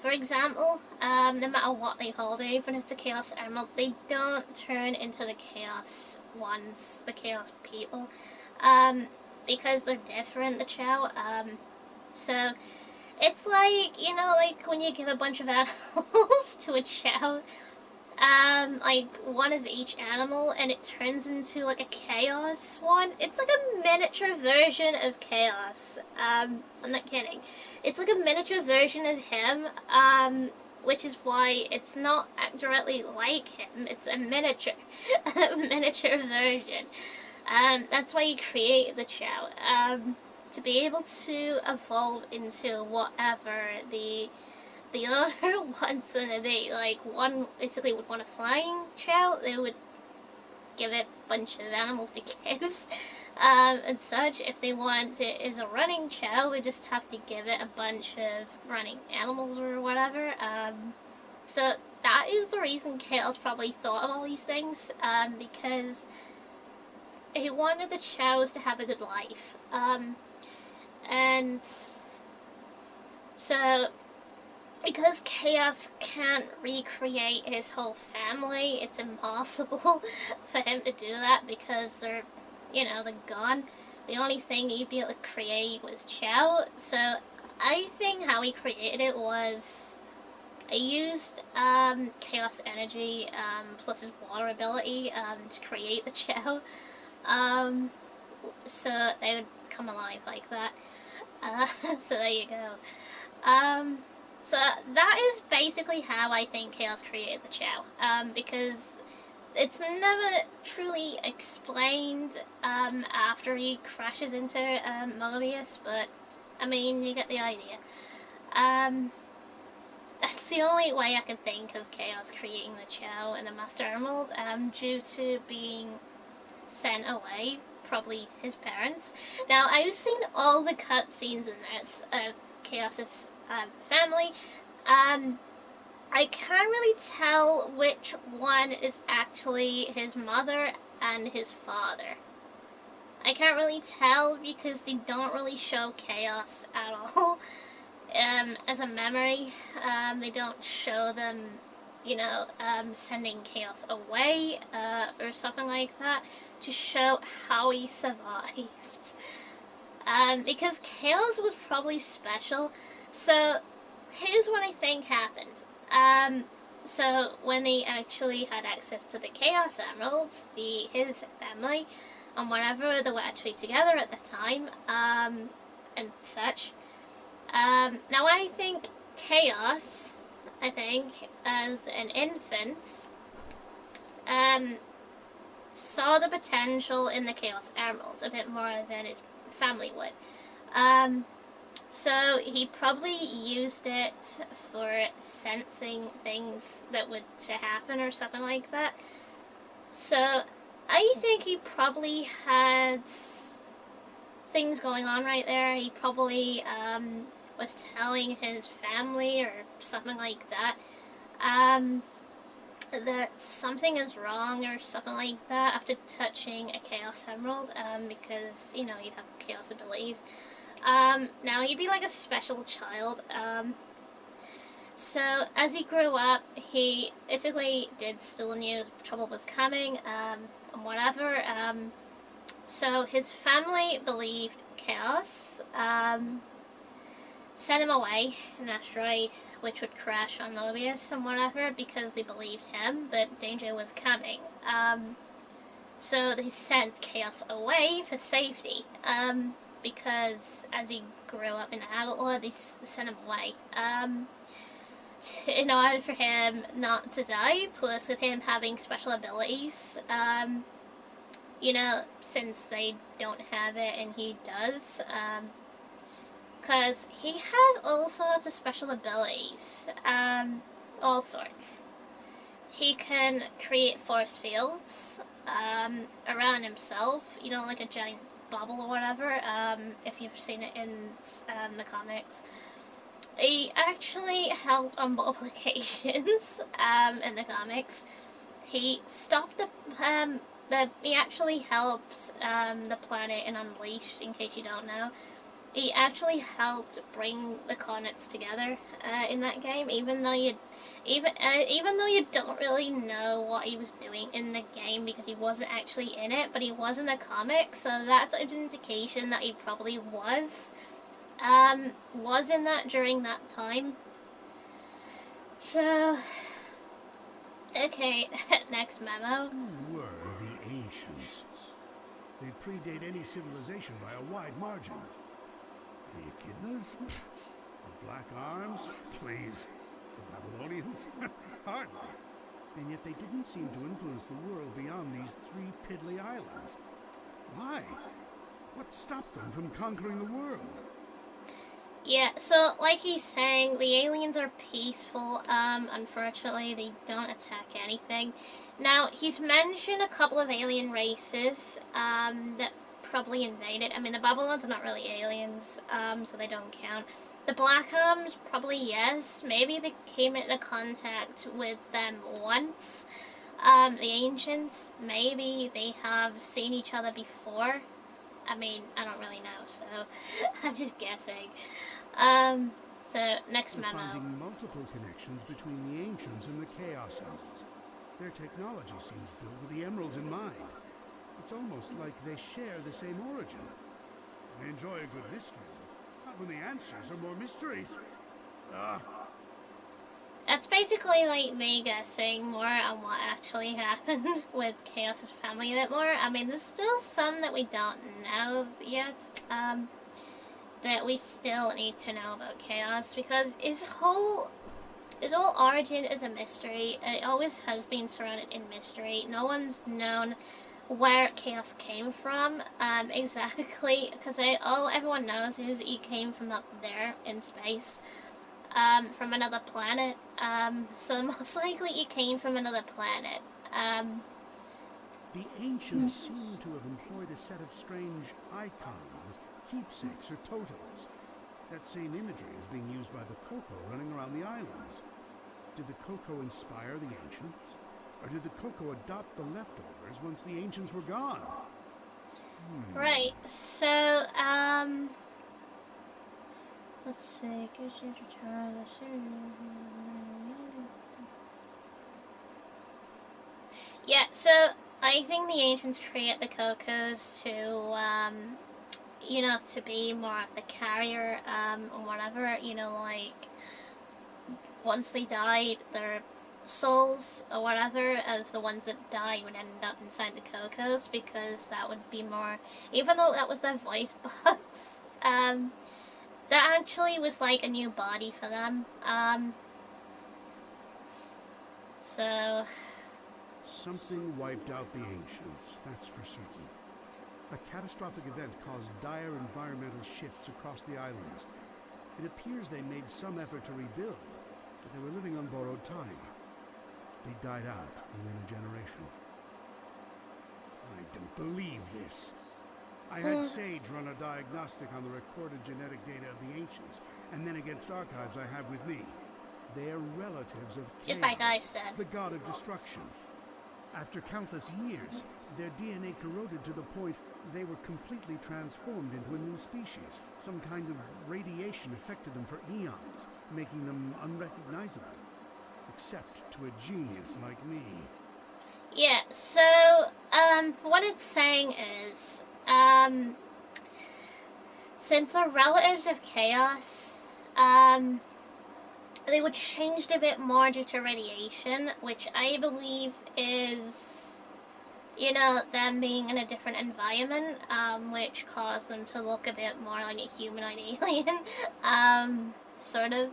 for example, no matter what they hold, or even if it's a Chaos Emerald, they don't turn into the Chaos ones, the Chaos people. Because they're different, the Chow. So it's like, you know, like when you give a bunch of animals to a Chow, like one of each animal, and it turns into like a chaos one. It's like a miniature version of chaos. I'm not kidding. It's like a miniature version of him. Which is why it's not directly like him. It's a miniature, a miniature version. That's why you create the Chow. To be able to evolve into whatever the owner wants them to be. Like, one basically would want a flying Chow, they would give it a bunch of animals to kiss. And such. If they want it as a running Chow, they just have to give it a bunch of running animals or whatever. So that is the reason Chaos probably thought of all these things, because he wanted the Chows to have a good life. And so, because Chaos can't recreate his whole family, it's impossible for him to do that because they're gone. The only thing he'd be able to create was Chow. So I think how he created it was I used Chaos Energy plus his water ability to create the Chow. So they would come alive like that. So there you go. So that is basically how I think Chaos created the Chow. Because it's never truly explained after he crashes into Mobius, but I mean, you get the idea. That's the only way I can think of Chaos creating the Chow and the Master Emerald, due to being sent away, probably his parents. Now, I've seen all the cutscenes in this of Chaos's family. I can't really tell which one is actually his mother and his father. I can't really tell because they don't really show Chaos at all. As a memory, they don't show them, sending Chaos away, or something like that, to show how he survived. Because Chaos was probably special. So, here's what I think happened. So when they actually had access to the Chaos Emeralds, his family, and whatever, they were actually together at the time, and such. Now I think Chaos, as an infant, um, saw the potential in the Chaos Emeralds a bit more than his family would. So he probably used it for sensing things that would to happen or something like that. So I think he probably had things going on right there. He probably was telling his family or something like that, that something is wrong or something like that after touching a Chaos Emerald, because, you'd have Chaos abilities. Now, he'd be like a special child. So, as he grew up, he basically still knew trouble was coming, and whatever. So, his family believed Chaos, sent him away in an asteroid which would crash on Mobius and whatever because they believed him that danger was coming. So they sent Chaos away for safety. Because as he grew up in adulthood, they sent him away. In order for him not to die, plus with him having special abilities, since they don't have it and he does, because he has all sorts of special abilities, all sorts. He can create force fields around himself, like a giant bubble or whatever, if you've seen it in the comics. He actually helped on multiple occasions in the comics. He stopped he actually helped the planet in Unleashed, in case you don't know. He actually helped bring the Cornets together in that game, even though you don't really know what he was doing in the game because he wasn't actually in it, but he was in the comic, so that's an indication that he probably was in that during that time. So Okay, next memo. Who were the ancients? They predate any civilization by a wide margin. The echidnas? The Black Arms? Please. The Babylonians? Hardly. And yet they didn't seem to influence the world beyond these 3 piddly islands. Why? What stopped them from conquering the world? Yeah, so like he's saying, the aliens are peaceful. Unfortunately, they don't attack anything. Now, he's mentioned a couple of alien races, that probably invaded. I mean, the Babylons are not really aliens, so they don't count. The Black Arms, probably yes. Maybe they came into contact with them once. The Ancients, maybe they have seen each other before. I mean, I don't really know, so I'm just guessing. Um, so next I'm memo. finding multiple connections between the ancients and the Chaos Emeralds. Their technology seems built with the emeralds in mind. It's almost like they share the same origin. I enjoy a good mystery, but not when the answers are more mysteries. Ah, That's basically like me guessing more on what actually happened with Chaos's family a bit more. I mean, there's still some that we don't know yet. That we still need to know about Chaos because his whole origin is a mystery. It always has been surrounded in mystery. No one's known where Chaos came from exactly because all everyone knows is he came from up there in space, from another planet. So most likely he came from another planet. Um, the ancients seem to have employed a set of strange icons as keepsakes or totems. That same imagery is being used by the Coco running around the islands. Did the Coco inspire the ancients? Or did the Coco adopt the leftovers once the ancients were gone? right. So let's see. Yeah. So I think the ancients create the Cocos to to be more of the carrier, or whatever, like once they died, their souls or whatever of the ones that died would end up inside the Cocos because that would be more, even though that was their voice box, that actually was like a new body for them. So, Something wiped out the ancients, that's for certain. A catastrophic event caused dire environmental shifts across the islands. It appears they made some effort to rebuild, but they were living on borrowed time. They died out within a generation. I don't believe this. I had Sage run a diagnostic on the recorded genetic data of the ancients, and then against archives I have with me. They're relatives of Chaos, just like I said. the god of destruction. After countless years, their DNA corroded to the point they were completely transformed into a new species. Some kind of radiation affected them for eons, making them unrecognizable. Except to a genius like me. Yeah, so, what it's saying is, since they're relatives of Chaos, they were changed a bit more due to radiation, which I believe is, them being in a different environment, which caused them to look a bit more like a humanoid alien, sort of.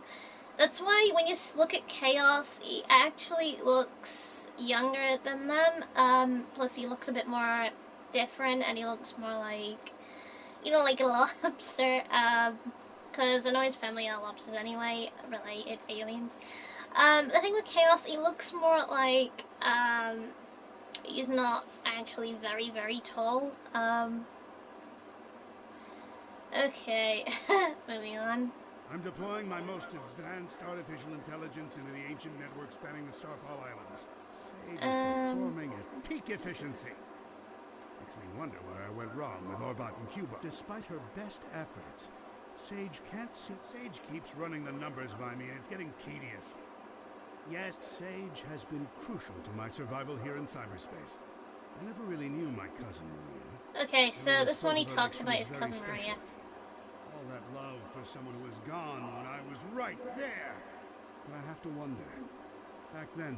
That's why when you look at Chaos, he actually looks younger than them. Plus, he looks a bit more different, and he looks more like, like a lobster. Because I know his family are lobsters anyway, related aliens. The thing with Chaos, he looks more like he's not actually very, very tall. Okay, moving on. I'm deploying my most advanced artificial intelligence into the ancient network spanning the Starfall Islands. Sage is performing at peak efficiency. Makes me wonder where I went wrong with Orbot and Cuba. Despite her best efforts, Sage can't see. Sage keeps running the numbers by me, and it's getting tedious. Yes, Sage has been crucial to my survival here in cyberspace. I never really knew my cousin Maria. Okay, so Everyone this one spoke he of her like talks she about was his very cousin special. Maria. All that love for someone who was gone when I was right there. But I have to wonder. Back then,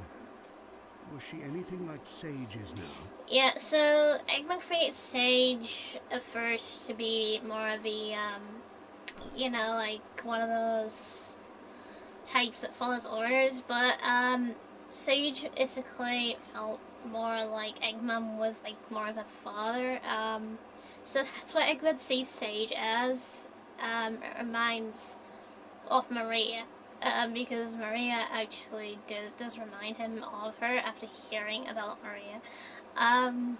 Was she anything like Sage is now? Yeah, so Eggman creates Sage at first to be more of a, like one of those types that follows orders, but Sage basically felt more like Eggman was like more of a father. So that's what Eggman sees Sage as. It reminds of Maria. Because Maria actually does remind him of her after hearing about Maria. Um,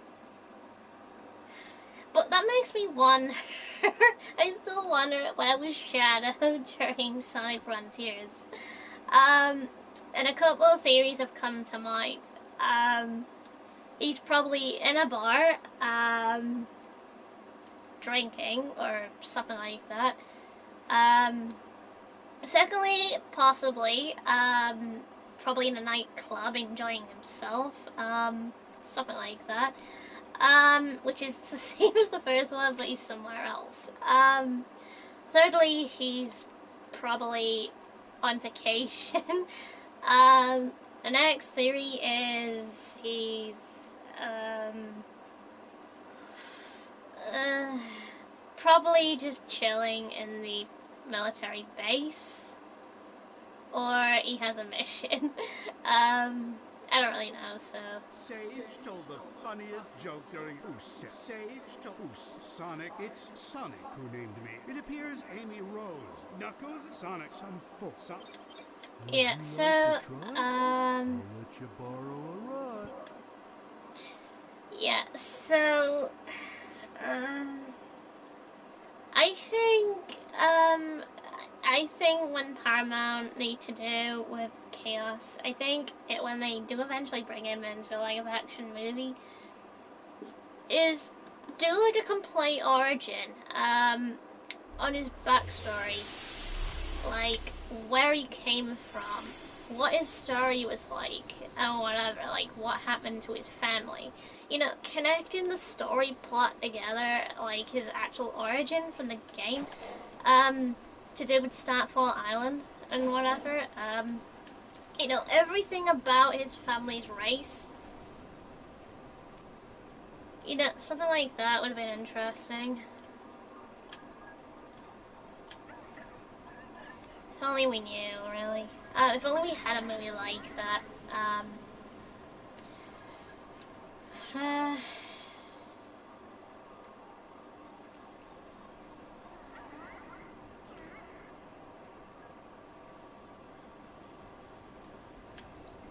but that makes me wonder. I still wonder where was Shadow during Sonic Frontiers. And a couple of theories have come to mind. He's probably in a bar, drinking or something like that. Secondly, possibly, probably in a nightclub enjoying himself, something like that. Which is the same as the first one, but he's somewhere else. Thirdly, he's probably on vacation. The next theory is he's uh, probably just chilling in the military base, or he has a mission. I don't really know, so. Sage told the funniest joke during Sage told Sonic. It's Sonic who named me. It appears Amy Rose. Knuckles, Sonic, some full. Would Yeah, you so, like to try? I'll let you borrow a ride. yeah, so, I think, I think when Paramount need to do with Chaos, I think when they do eventually bring him into a live action movie, is do like a complete origin, on his backstory, like where he came from, what his story was like, and whatever, like what happened to his family. Connecting the story plot together, like his actual origin from the game, to do with Starfall Island and whatever. Everything about his family's race. Something like that would have been interesting. If only we knew, really. If only we had a movie like that. Uh,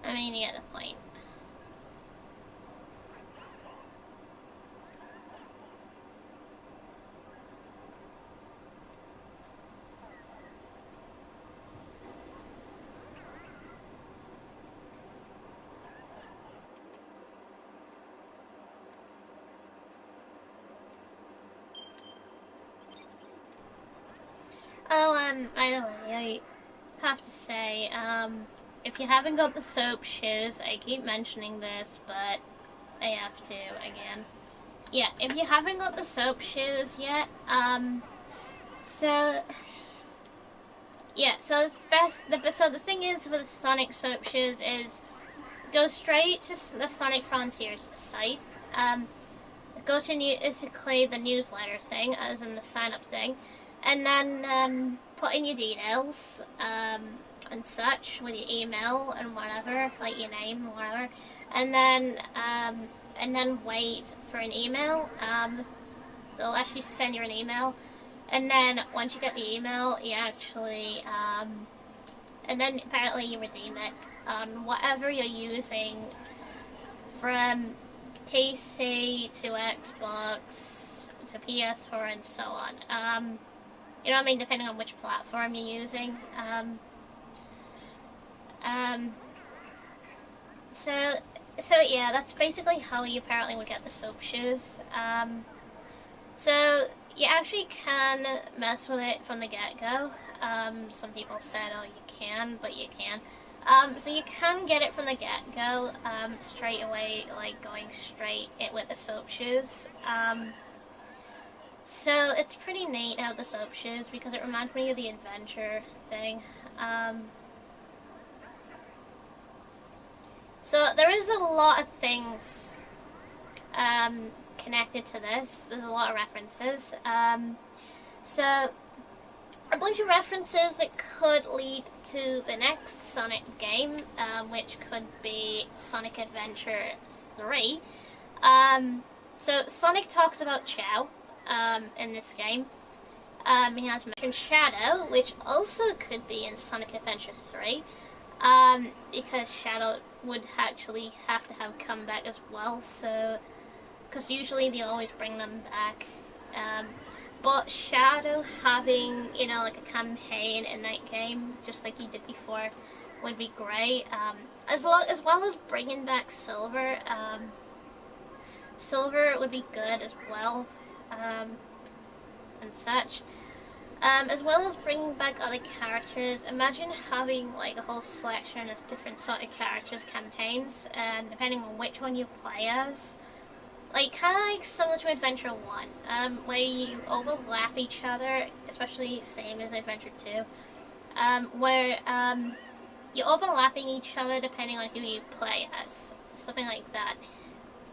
I mean, you get the point. Oh, by the way, I have to say, if you haven't got the soap shoes, I keep mentioning this, but I have to again. Yeah, if you haven't got the soap shoes yet, so yeah, so the thing is with the Sonic soap shoes is go straight to the Sonic Frontiers site. Go to basically the newsletter thing, as in the sign up thing, and then put in your details and such with your email and whatever, like your name and whatever, and then wait for an email. They'll actually send you an email, and then once you get the email, you actually and then apparently you redeem it on whatever you're using from PC to Xbox to PS4 and so on. You know what I mean? Depending on which platform you're using. Um, so, so yeah, that's basically how you apparently would get the soap shoes. So you actually can mess with it from the get-go. Some people said, oh, you can, but you can. So you can get it from the get-go, straight away, like going straight it with the soap shoes. So it's pretty neat to have the soap shoes because it reminds me of the adventure thing. So there is a lot of things connected to this. There's a lot of references. So a bunch of references that could lead to the next Sonic game, which could be Sonic Adventure 3. So Sonic talks about Chow in this game. He has mentioned Shadow, which also could be in Sonic Adventure 3, because Shadow would actually have to have come back as well, so, because usually they always bring them back. But Shadow having, like a campaign in that game, just like he did before, would be great. As well as bringing back Silver. Silver would be good as well, and such. As well as bringing back other characters. Imagine having like a whole selection of different sort of characters campaigns, and depending on which one you play as, like kind of like similar to Adventure 1, where you overlap each other, especially same as Adventure 2, where you're overlapping each other depending on who you play as, something like that,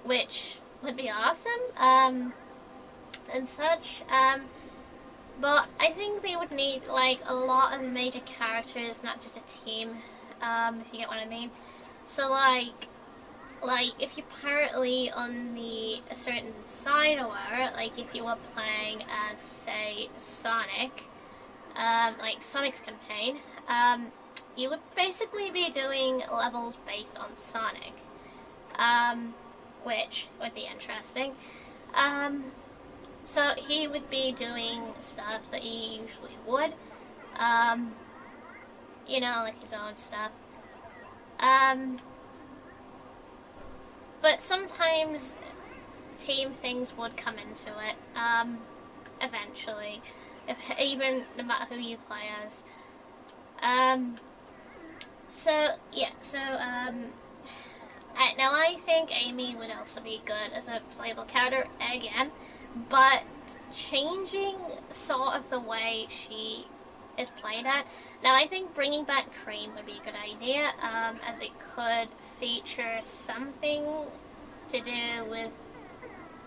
which would be awesome, and such. But I think they would need like a lot of major characters, not just a team, if you get what I mean. So like if you're currently on a certain side or whatever, like if you were playing as say Sonic, like Sonic's campaign, you would basically be doing levels based on Sonic, which would be interesting. So he would be doing stuff that he usually would, like his own stuff. But sometimes team things would come into it, eventually, even no matter who you play as. Now I think Amy would also be good as a playable character again, but changing sort of the way she is played at. Now I think bringing back Cream would be a good idea, as it could feature something to do with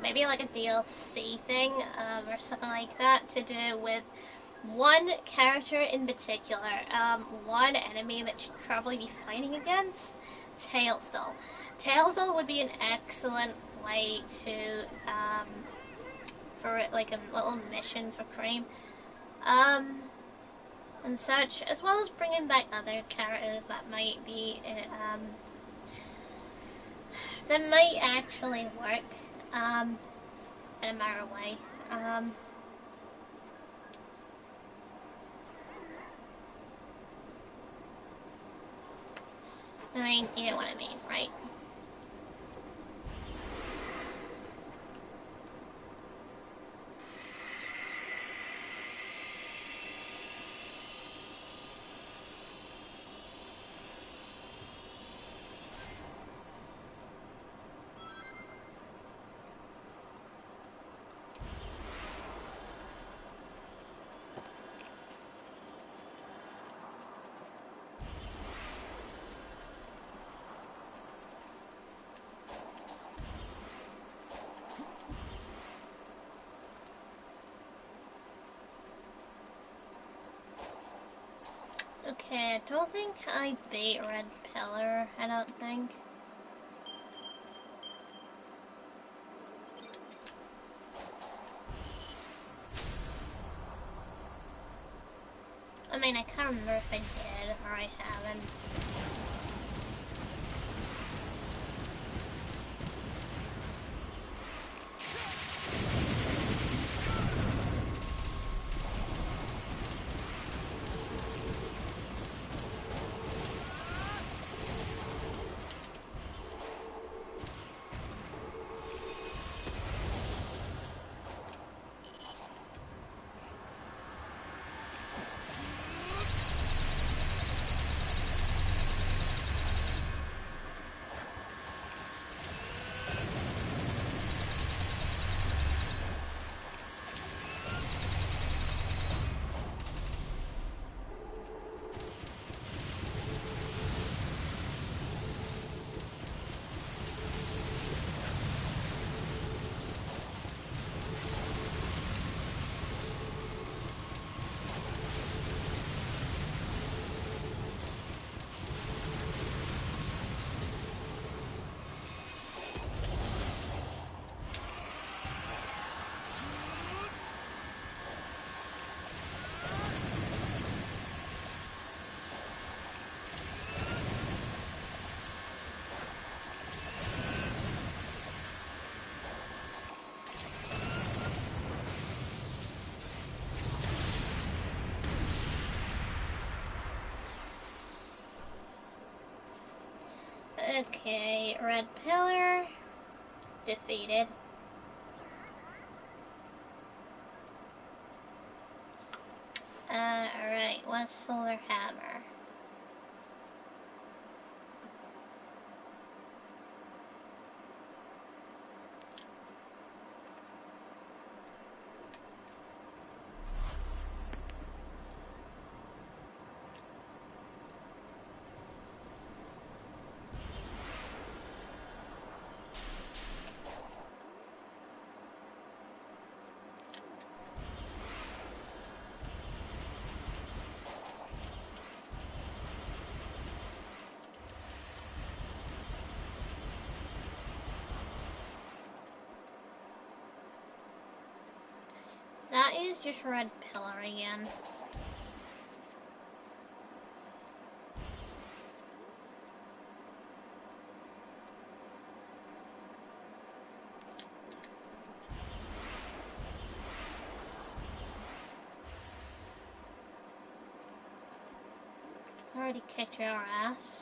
maybe like a DLC thing, or something like that, to do with one character in particular, one enemy that should probably be fighting against, Tailsdoll. Tailsdoll would be an excellent way to, for like a little mission for Cream, and such, as well as bringing back other characters that might be, that might actually work, in a matter of way. I mean, you know what I mean, right? Okay, I don't think I beat Red Pillar, I don't think. I mean, I can't remember if I did or I haven't. Okay, red pillar defeated. Alright, what's solar hammer? That is just red pillar again. Already kicked your ass.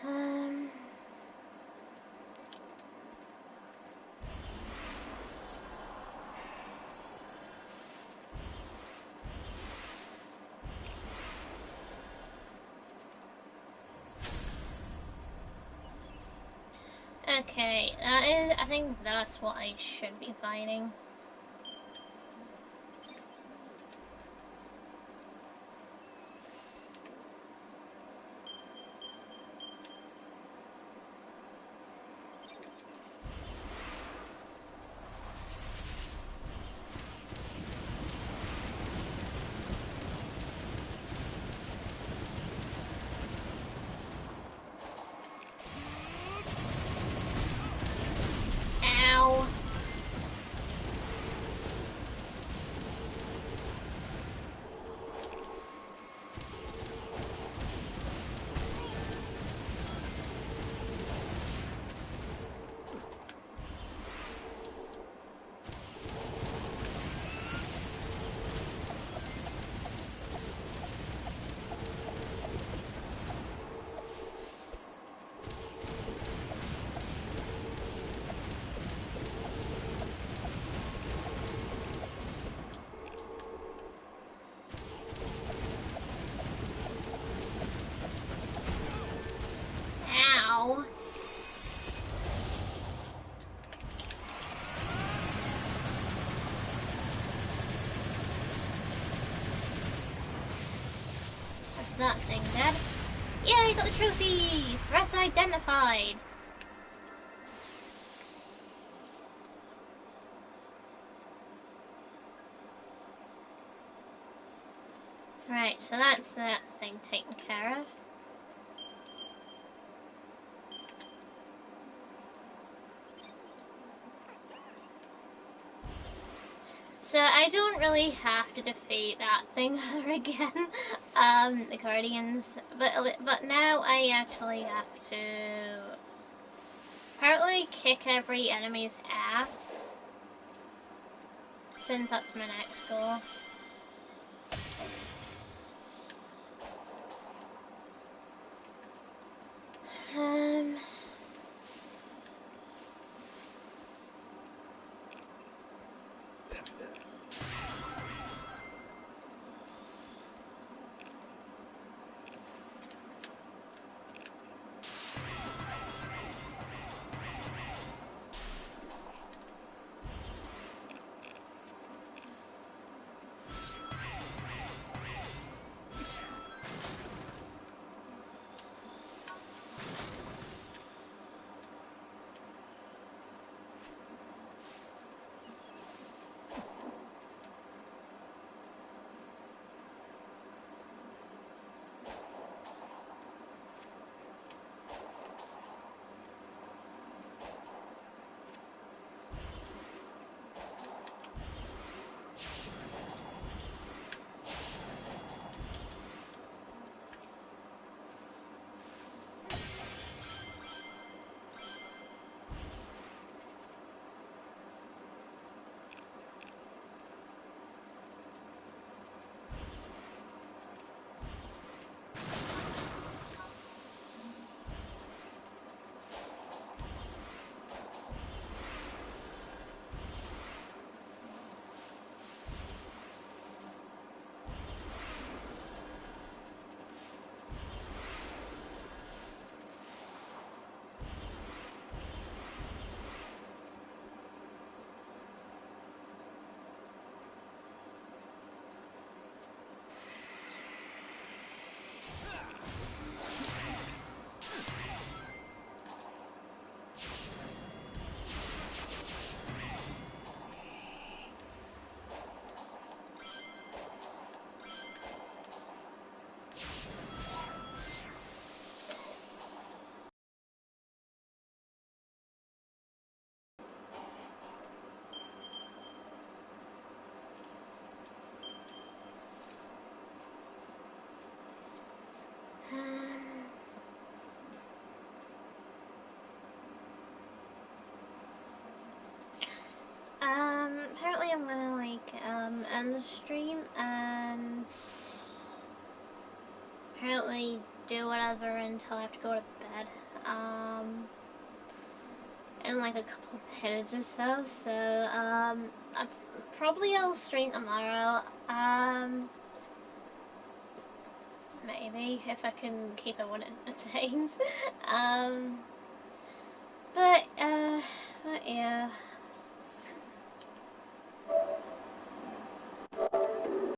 Um... Okay, I think that's what I should be fighting. Ow! Ow! What's that thing, Dad? Yay, got the trophy! Threats identified! Right, so that's that thing taken care of. So I don't really have to defeat that thing ever again, the Guardians, but now I actually have to partly kick every enemy's ass, since that's my next goal. Um... the stream and apparently do whatever until I have to go to bed. In like a couple of minutes or so. So, probably I'll stream tomorrow. Maybe if I can keep everyone entertained.